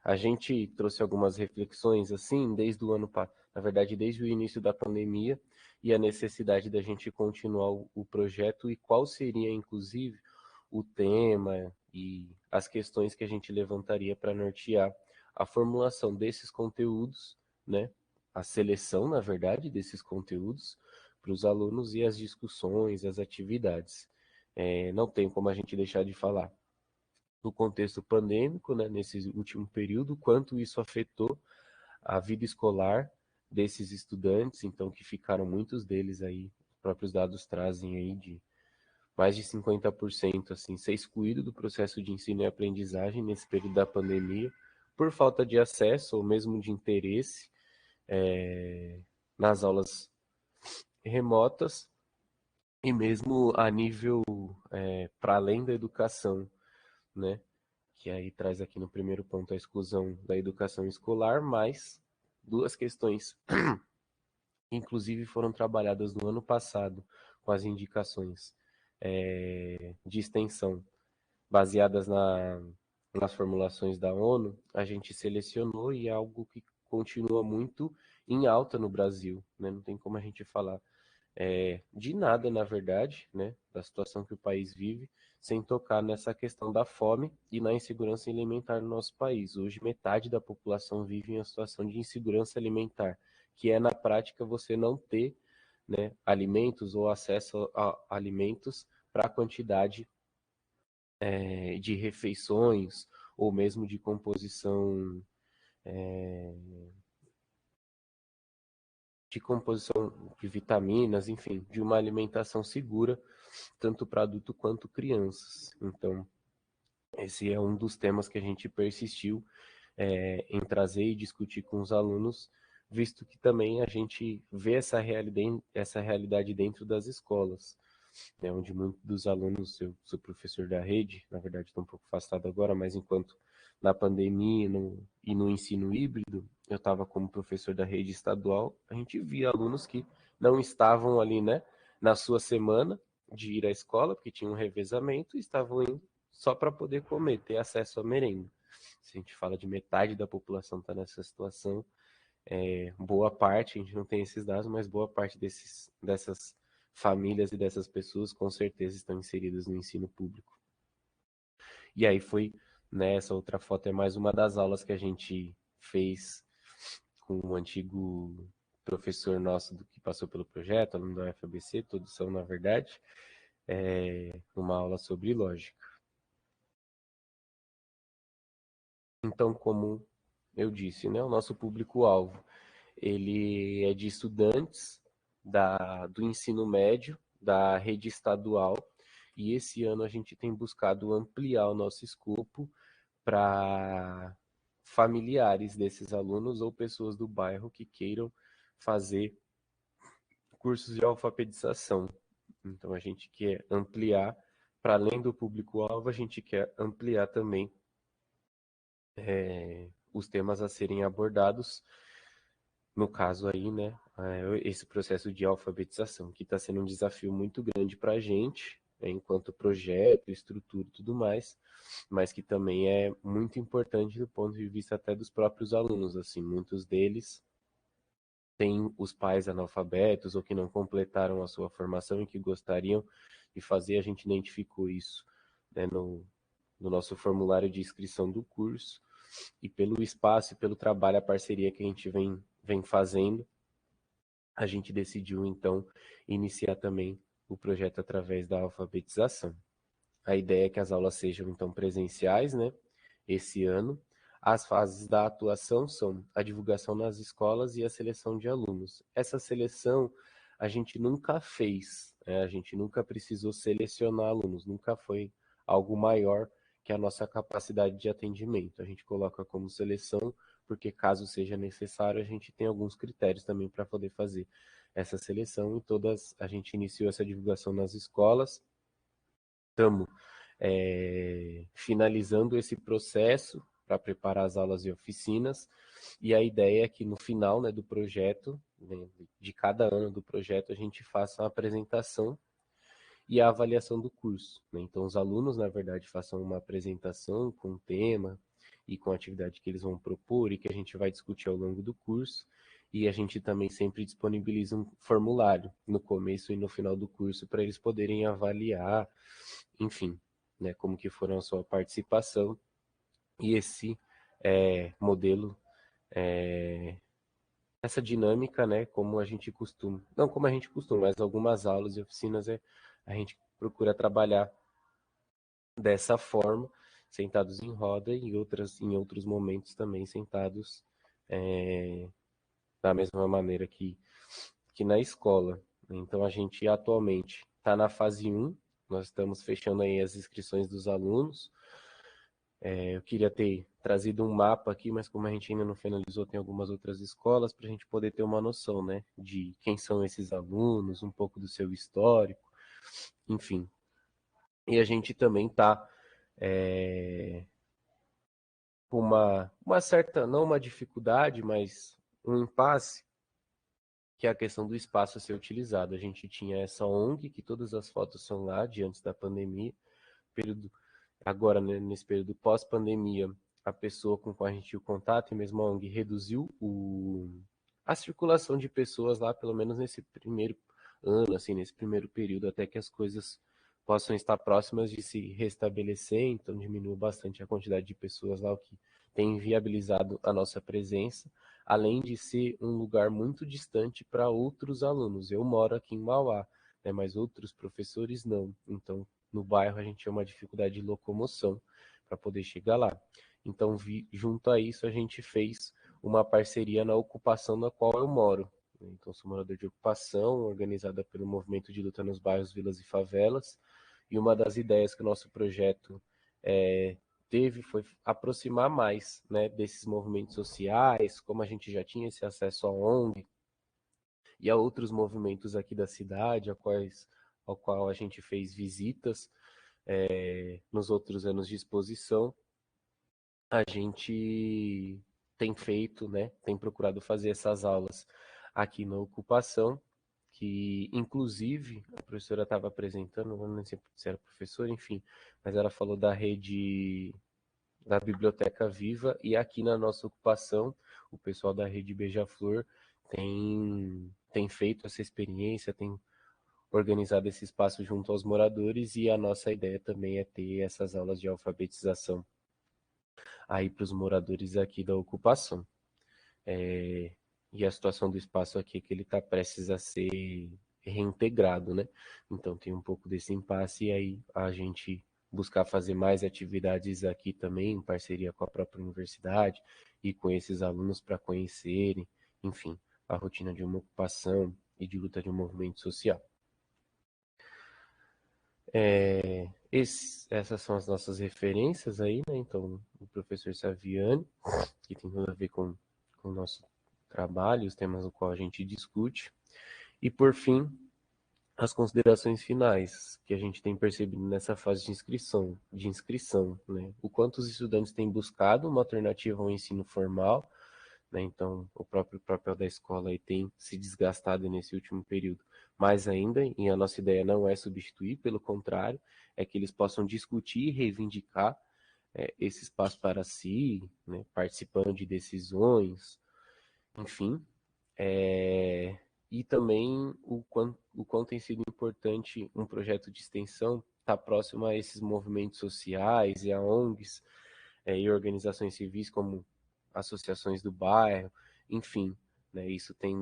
A gente trouxe algumas reflexões, assim, desde o na verdade, desde o início da pandemia, e a necessidade da gente continuar o projeto e qual seria, inclusive, o tema e as questões que a gente levantaria para nortear a formulação desses conteúdos, né? A seleção, na verdade, desses conteúdos para os alunos e as discussões, as atividades. Não tem como a gente deixar de falar no contexto pandêmico, né, nesse último período, quanto isso afetou a vida escolar desses estudantes, então que ficaram muitos deles aí, os próprios dados trazem aí de mais de 50% assim, ser excluído do processo de ensino e aprendizagem nesse período da pandemia, por falta de acesso ou mesmo de interesse nas aulas remotas, e mesmo a nível para além da educação, né? Que aí traz aqui no primeiro ponto a exclusão da educação escolar, mas 2 questões inclusive foram trabalhadas no ano passado com as indicações de extensão baseadas nas formulações da ONU, a gente selecionou e é algo que continua muito em alta no Brasil, né? Não tem como a gente falar de nada, na verdade, né, da situação que o país vive, sem tocar nessa questão da fome e na insegurança alimentar no nosso país. Hoje, metade da população vive em uma situação de insegurança alimentar, que é, na prática, você não ter, né, alimentos ou acesso a alimentos para a quantidade de refeições ou mesmo de composição de vitaminas, enfim, de uma alimentação segura, tanto para adulto quanto crianças. Então, esse é um dos temas que a gente persistiu em trazer e discutir com os alunos, visto que também a gente vê essa realidade dentro das escolas, né, onde muitos dos alunos, eu sou professor da rede, na verdade estou um pouco afastado agora, mas enquanto na pandemia e no ensino híbrido, eu estava como professor da rede estadual, a gente via alunos que não estavam ali, né, na sua semana de ir à escola, porque tinha um revezamento, e estavam indo só para poder comer, ter acesso à merenda. Se a gente fala de metade da população está nessa situação, boa parte, a gente não tem esses dados, mas boa parte dessas famílias e dessas pessoas com certeza estão inseridas no ensino público. E aí foi, né, essa outra foto é mais uma das aulas que a gente fez com um antigo professor nosso que passou pelo projeto, aluno da UFABC, todos são na verdade, uma aula sobre lógica. Então, como eu disse, né, o nosso público-alvo, ele é de estudantes do ensino médio, da rede estadual, e esse ano a gente tem buscado ampliar o nosso escopo para familiares desses alunos ou pessoas do bairro que queiram fazer cursos de alfabetização. Então, a gente quer ampliar, para além do público-alvo, a gente quer ampliar também os temas a serem abordados, no caso aí, né, esse processo de alfabetização, que está sendo um desafio muito grande para a gente, né, enquanto projeto, estrutura e tudo mais, mas que também é muito importante do ponto de vista até dos próprios alunos, assim, muitos deles têm os pais analfabetos ou que não completaram a sua formação e que gostariam de fazer, a gente identificou isso, né, no nosso formulário de inscrição do curso, e pelo espaço e pelo trabalho, a parceria que a gente vem fazendo, a gente decidiu, então, iniciar também o projeto através da alfabetização. A ideia é que as aulas sejam, então, presenciais, né, esse ano. As fases da atuação são a divulgação nas escolas e a seleção de alunos. Essa seleção a gente nunca fez, né, a gente nunca precisou selecionar alunos, nunca foi algo maior que a nossa capacidade de atendimento. A gente coloca como seleção, porque caso seja necessário, a gente tem alguns critérios também para poder fazer essa seleção, e a gente iniciou essa divulgação nas escolas. Estamos finalizando esse processo para preparar as aulas e oficinas, e a ideia é que no final, né, do projeto, né, de cada ano do projeto, a gente faça uma apresentação e a avaliação do curso, né? Então, os alunos, na verdade, façam uma apresentação com o tema e com a atividade que eles vão propor e que a gente vai discutir ao longo do curso, e a gente também sempre disponibiliza um formulário no começo e no final do curso para eles poderem avaliar, enfim, né, como que foram a sua participação, e esse modelo, essa dinâmica, né, como a gente costuma, não como a gente costuma, mas algumas aulas e oficinas a gente procura trabalhar dessa forma, sentados em roda, e em outros momentos também sentados da mesma maneira que na escola. Então, a gente atualmente está na fase 1, nós estamos fechando aí as inscrições dos alunos. Eu queria ter trazido um mapa aqui, mas como a gente ainda não finalizou, tem algumas outras escolas, para a gente poder ter uma noção, né, de quem são esses alunos, um pouco do seu histórico, enfim. E a gente também está com uma certa, não uma dificuldade, mas um impasse, que é a questão do espaço a ser utilizado. A gente tinha essa ONG, que todas as fotos são lá, de antes da pandemia, período, agora, né, nesse período pós-pandemia, a pessoa com quem a gente tinha o contato, e mesmo a ONG, reduziu a circulação de pessoas lá, pelo menos nesse primeiro ano, assim, nesse primeiro período, até que as coisas possam estar próximas de se restabelecer, então diminuiu bastante a quantidade de pessoas lá, o que tem viabilizado a nossa presença, além de ser um lugar muito distante para outros alunos. Eu moro aqui em Mauá, né, mas outros professores não, então no bairro a gente tinha uma dificuldade de locomoção para poder chegar lá. Então, junto a isso, a gente fez uma parceria na ocupação na qual eu moro. Então, sou morador de ocupação, organizada pelo Movimento de Luta nos Bairros, Vilas e Favelas, e uma das ideias que o nosso projeto teve foi aproximar mais, né, desses movimentos sociais, como a gente já tinha esse acesso à ONG e a outros movimentos aqui da cidade, ao qual a gente fez visitas nos outros anos de exposição. A gente tem feito, né, tem procurado fazer essas aulas aqui na ocupação, que inclusive a professora estava apresentando, não sei se era professora, enfim, mas ela falou da rede da Biblioteca Viva, e aqui na nossa ocupação, o pessoal da rede Beija-Flor tem feito essa experiência, tem organizado esse espaço junto aos moradores, e a nossa ideia também é ter essas aulas de alfabetização aí para os moradores aqui da ocupação. E a situação do espaço aqui é que ele está prestes a ser reintegrado, né? Então tem um pouco desse impasse, e aí a gente buscar fazer mais atividades aqui também, em parceria com a própria universidade e com esses alunos para conhecerem, enfim, a rotina de uma ocupação e de luta de um movimento social. Essas são as nossas referências aí, né? Então, o professor Saviani, que tem tudo a ver com o nosso trabalho, os temas no qual a gente discute. E, por fim, as considerações finais que a gente tem percebido nessa fase de inscrição, né? O quanto os estudantes têm buscado uma alternativa ao ensino formal, né? Então, o próprio papel da escola aí tem se desgastado nesse último período. Mais ainda, e a nossa ideia não é substituir, pelo contrário, é que eles possam discutir e reivindicar esse espaço para si, né? Participando de decisões, enfim. E também o quanto tem sido importante um projeto de extensão estar próximo a esses movimentos sociais e a ONGs e organizações civis como associações do bairro, enfim, né, isso tem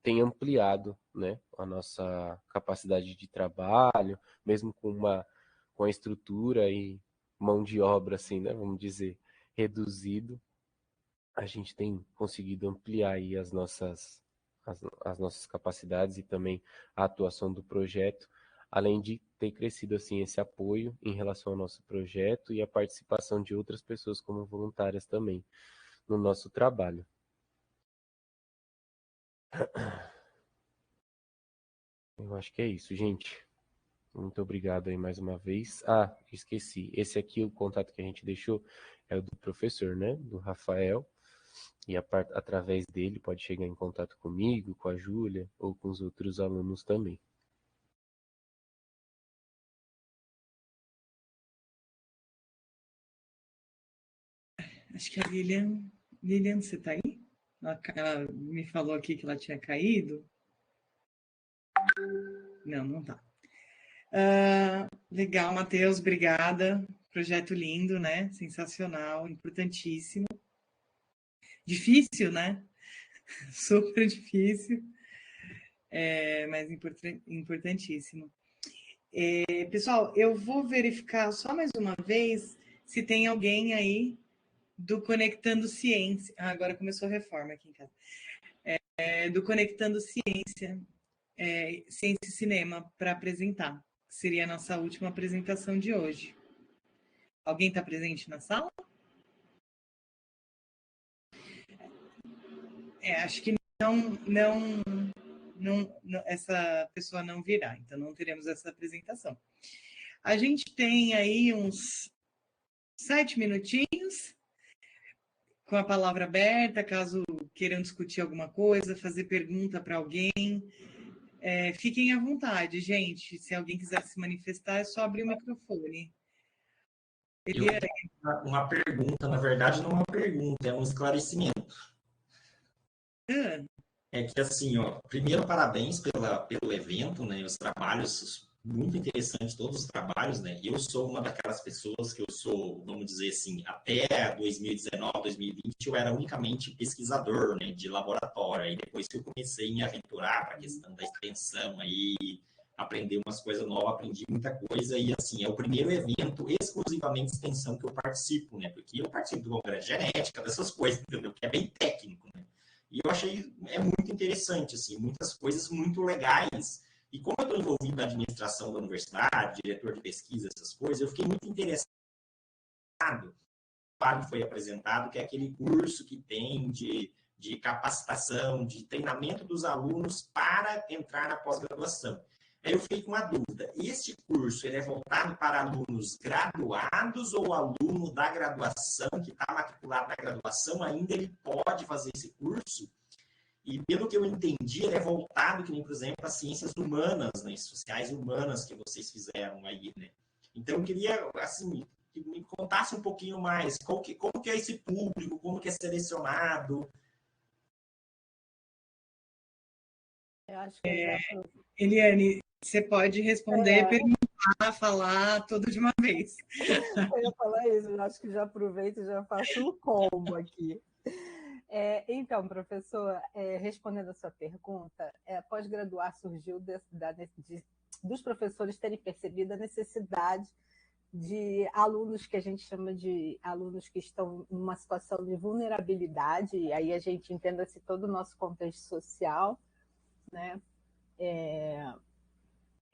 tem ampliado, né, a nossa capacidade de trabalho, mesmo com a estrutura e mão de obra, assim, né, vamos dizer, reduzido, a gente tem conseguido ampliar aí as nossas capacidades e também a atuação do projeto, além de ter crescido assim esse apoio em relação ao nosso projeto e a participação de outras pessoas como voluntárias também no nosso trabalho. Eu acho que é isso, gente. Muito obrigado aí mais uma vez. Ah, esqueci. Esse aqui, o contato que a gente deixou é o do professor, né? Do Rafael. E através dele pode chegar em contato comigo, com a Júlia ou com os outros alunos também. Acho que a Lilian, você está aí? Ela me falou aqui que ela tinha caído. Não está. Legal, Matheus, obrigada. Projeto lindo, né? Sensacional, importantíssimo. Difícil, né? Super difícil, mas importantíssimo. Pessoal, eu vou verificar só mais uma vez se tem alguém aí do Conectando Ciência. Agora começou a reforma aqui em casa. Do Conectando Ciência, Ciência e Cinema, para apresentar. Seria a nossa última apresentação de hoje. Alguém está presente na sala? Acho que não, essa pessoa não virá, então não teremos essa apresentação. A gente tem aí uns 7 minutinhos. com a palavra aberta, caso queiram discutir alguma coisa, fazer pergunta para alguém. Fiquem à vontade, gente. Se alguém quiser se manifestar, é só abrir o microfone. Eu tenho uma pergunta, na verdade, não é uma pergunta, é um esclarecimento. É que, assim, ó, primeiro, parabéns pelo evento, né? Os trabalhos, muito interessantes, todos os trabalhos, né? Eu sou uma daquelas pessoas que eu sou, vamos dizer assim, até 2019, 2020, eu era unicamente pesquisador, né? De laboratório. Aí depois que eu comecei a me aventurar para a questão da extensão, aí aprender umas coisas novas, aprendi muita coisa. E, assim, é o primeiro evento exclusivamente de extensão que eu participo, né? Porque eu participo do congresso de genética, dessas coisas, entendeu? Que é bem técnico, né? E eu achei muito interessante, assim, muitas coisas muito legais. E como eu estou envolvido na administração da universidade, diretor de pesquisa, essas coisas, eu fiquei muito interessado. O que foi apresentado, que é aquele curso que tem de capacitação, de treinamento dos alunos para entrar na pós-graduação. Aí eu fiquei com uma dúvida. Este curso ele é voltado para alunos graduados ou aluno da graduação, que está matriculado na graduação, ainda ele pode fazer esse curso? E pelo que eu entendi, ele é voltado, que nem, por exemplo, às ciências humanas, né, sociais humanas que vocês fizeram aí, né? Então, eu queria, assim, que me contasse um pouquinho mais, como que é esse público, como que é selecionado. Eu acho que Eliane, você pode responder, perguntar, falar, tudo de uma vez. Eu ia falar isso, eu acho que já aproveito e já faço o combo aqui. Então, professor, respondendo a sua pergunta, pós-graduar surgiu dos professores terem percebido a necessidade de alunos que a gente chama de alunos que estão em uma situação de vulnerabilidade, e aí a gente entenda-se todo o nosso contexto social, né?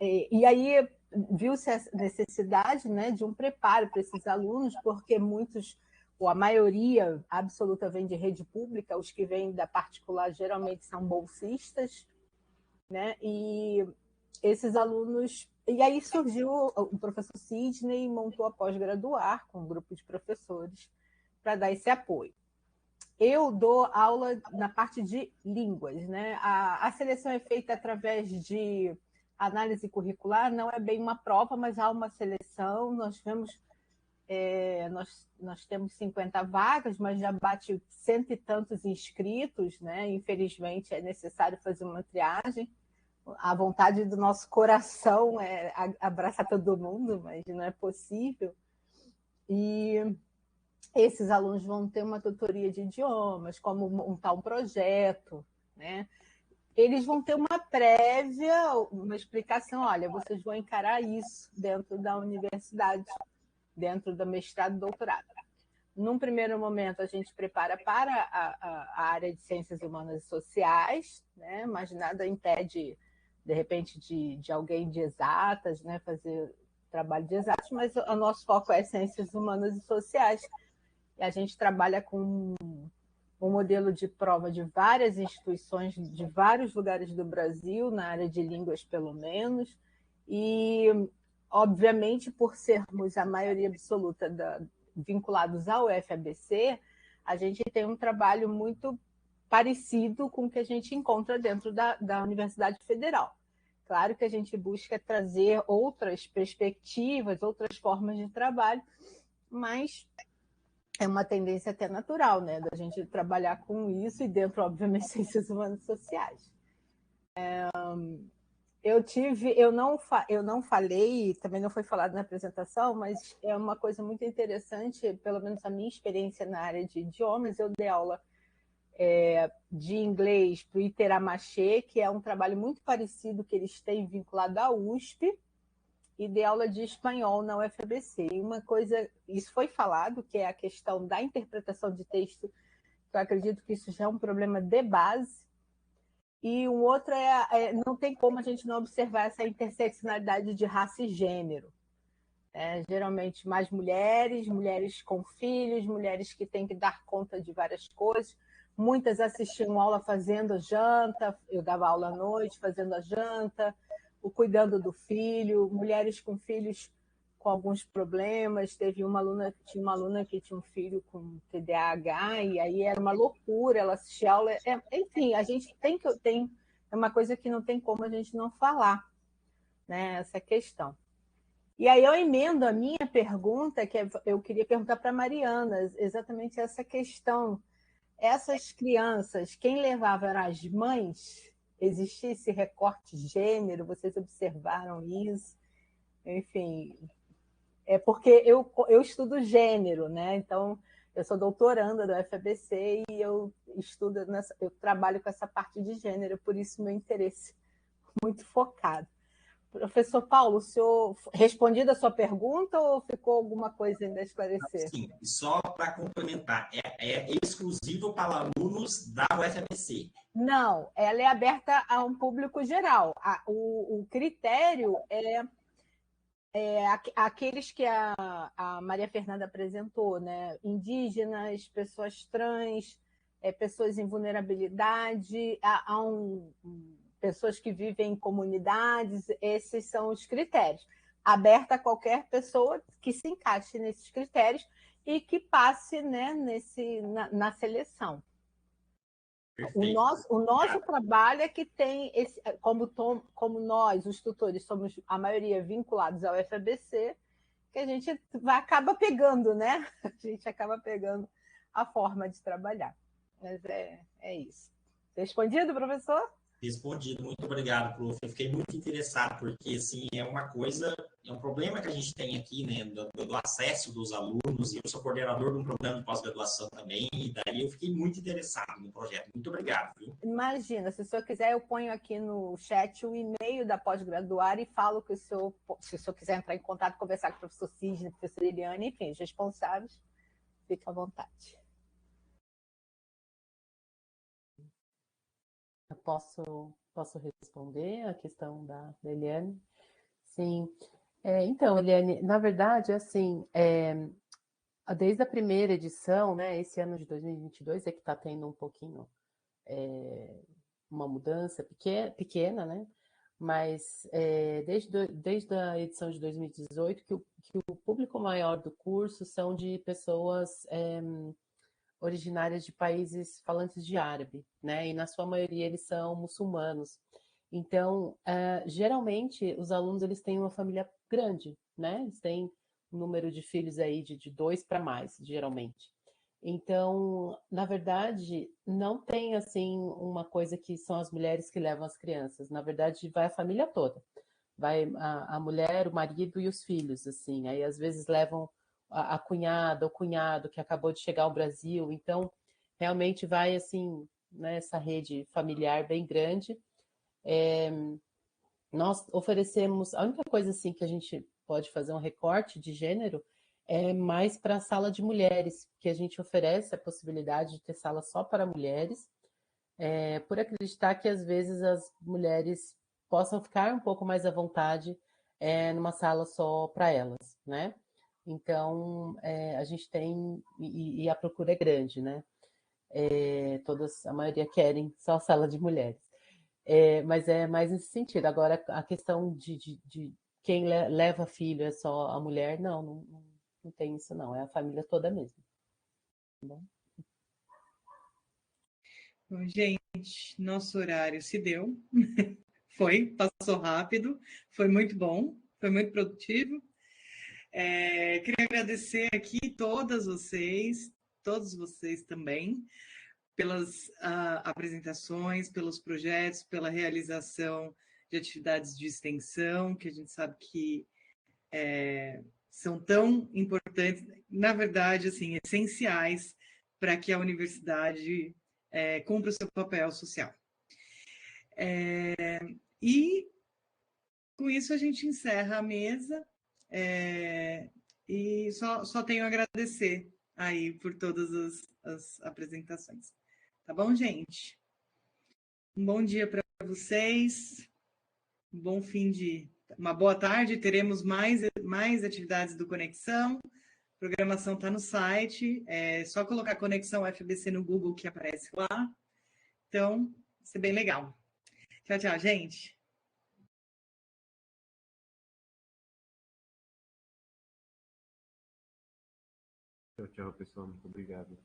E aí viu-se a necessidade, né, de um preparo para esses alunos, porque muitos, ou a maioria absoluta, vem de rede pública, os que vêm da particular geralmente são bolsistas, né? E esses alunos... E aí surgiu o professor Sidney, montou a pós-graduar com um grupo de professores para dar esse apoio. Eu dou aula na parte de línguas, né? A seleção é feita através de análise curricular, não é bem uma prova, mas há uma seleção. Nós temos 50 vagas, mas já bate 100 e tantos inscritos, né? Infelizmente, é necessário fazer uma triagem. A vontade do nosso coração é abraçar todo mundo, mas não é possível. E esses alunos vão ter uma tutoria de idiomas, como montar um projeto, né? Eles vão ter uma prévia, uma explicação, olha, vocês vão encarar isso dentro da universidade, dentro do mestrado e doutorado. Num primeiro momento, a gente prepara para a área de ciências humanas e sociais, né? Mas nada impede, de repente, de alguém de exatas, né? Fazer trabalho de exatas, mas o nosso foco é ciências humanas e sociais. E a gente trabalha com um modelo de prova de várias instituições de vários lugares do Brasil, na área de línguas, pelo menos, e, obviamente, por sermos a maioria absoluta vinculados ao UFABC, a gente tem um trabalho muito parecido com o que a gente encontra dentro da Universidade Federal. Claro que a gente busca trazer outras perspectivas, outras formas de trabalho, mas é uma tendência até natural, né, da gente trabalhar com isso e dentro, obviamente, ciências humanas e sociais. Eu não falei, também não foi falado na apresentação, mas é uma coisa muito interessante, pelo menos a minha experiência na área de idiomas. Eu dei aula de inglês para o Iteramaxê, que é um trabalho muito parecido que eles têm vinculado à USP, e dei aula de espanhol na UFABC. E uma coisa, isso foi falado, que é a questão da interpretação de texto, que eu acredito que isso já é um problema de base. E um outro não tem como a gente não observar essa interseccionalidade de raça e gênero. Geralmente mais mulheres com filhos, mulheres que têm que dar conta de várias coisas. Muitas assistiam aula fazendo a janta, eu dava aula à noite fazendo a janta, cuidando do filho, mulheres com filhos com alguns problemas. Tinha uma aluna que tinha um filho com TDAH, e aí era uma loucura, ela assistia aula. Enfim, a gente é uma coisa que não tem como a gente não falar, né? Essa questão. E aí eu emendo a minha pergunta, que eu queria perguntar para a Mariana, exatamente essa questão. Essas crianças, quem levava eram as mães? Existia esse recorte de gênero? Vocês observaram isso? Enfim, é porque eu estudo gênero, né? Então, eu sou doutoranda da UFABC e eu trabalho com essa parte de gênero, por isso meu interesse muito focado. Professor Paulo, o senhor respondida a sua pergunta ou ficou alguma coisa ainda a esclarecer? Sim, só para complementar, é exclusivo para alunos da UFABC? Não, ela é aberta a um público geral. O critério aqueles que a Maria Fernanda apresentou, né? Indígenas, pessoas trans, pessoas em vulnerabilidade, pessoas que vivem em comunidades, esses são os critérios. Aberta a qualquer pessoa que se encaixe nesses critérios e que passe, né, na seleção. O nosso trabalho é que tem, como nós, os tutores, somos a maioria vinculados ao FABC, que a gente acaba pegando, né? A gente acaba pegando a forma de trabalhar. Mas é isso. Respondido, professor? Respondido, muito obrigado, prof. Eu fiquei muito interessado, porque assim, é um problema que a gente tem aqui, né, do acesso dos alunos, e eu sou coordenador de um programa de pós-graduação também, e daí eu fiquei muito interessado no projeto. Muito obrigado, viu? Imagina, se o senhor quiser, eu ponho aqui no chat o e-mail da pós-graduar e falo que se o senhor quiser entrar em contato, conversar com o professor Sidney, professor Eliane, enfim, os responsáveis, fique à vontade. Eu posso responder a questão da Eliane? Sim. Então, Eliane, na verdade, assim, desde a primeira edição, né, esse ano de 2022 é que está tendo um pouquinho uma mudança pequena, né? Mas desde a edição de 2018 que o público maior do curso são de pessoas originárias de países falantes de árabe, né? E na sua maioria eles são muçulmanos. Então, geralmente os alunos eles têm uma família grande, né? Eles têm um número de filhos aí de 2 para mais, geralmente. Então, na verdade, não tem assim uma coisa que são as mulheres que levam as crianças. Na verdade, vai a família toda. Vai a mulher, o marido e os filhos, assim. Aí às vezes levam a cunhada, o cunhado que acabou de chegar ao Brasil. Então, realmente vai assim, nessa rede familiar bem grande. Nós oferecemos, a única coisa assim que a gente pode fazer um recorte de gênero é mais para a sala de mulheres, que a gente oferece a possibilidade de ter sala só para mulheres, por acreditar que às vezes as mulheres possam ficar um pouco mais à vontade numa sala só para elas, né? Então, a gente tem, e a procura é grande, né? A maioria querem só sala de mulheres. Mas é mais nesse sentido. Agora, a questão de quem leva filho é só a mulher, não tem isso não, é a família toda mesmo. Tá bom? Bom, gente, nosso horário se deu. Passou rápido, foi muito bom, foi muito produtivo. Queria agradecer aqui todos vocês também, pelas apresentações, pelos projetos, pela realização de atividades de extensão, que a gente sabe que são tão importantes, na verdade, assim, essenciais para que a universidade cumpra o seu papel social. E com isso a gente encerra a mesa e só tenho a agradecer aí por todas as apresentações. Tá bom, gente? Um bom dia para vocês, uma boa tarde, teremos mais atividades do Conexão, a programação está no site, é só colocar Conexão FBC no Google que aparece lá, então, vai ser bem legal. Tchau, tchau, gente. Tchau, tchau, pessoal. Muito obrigado.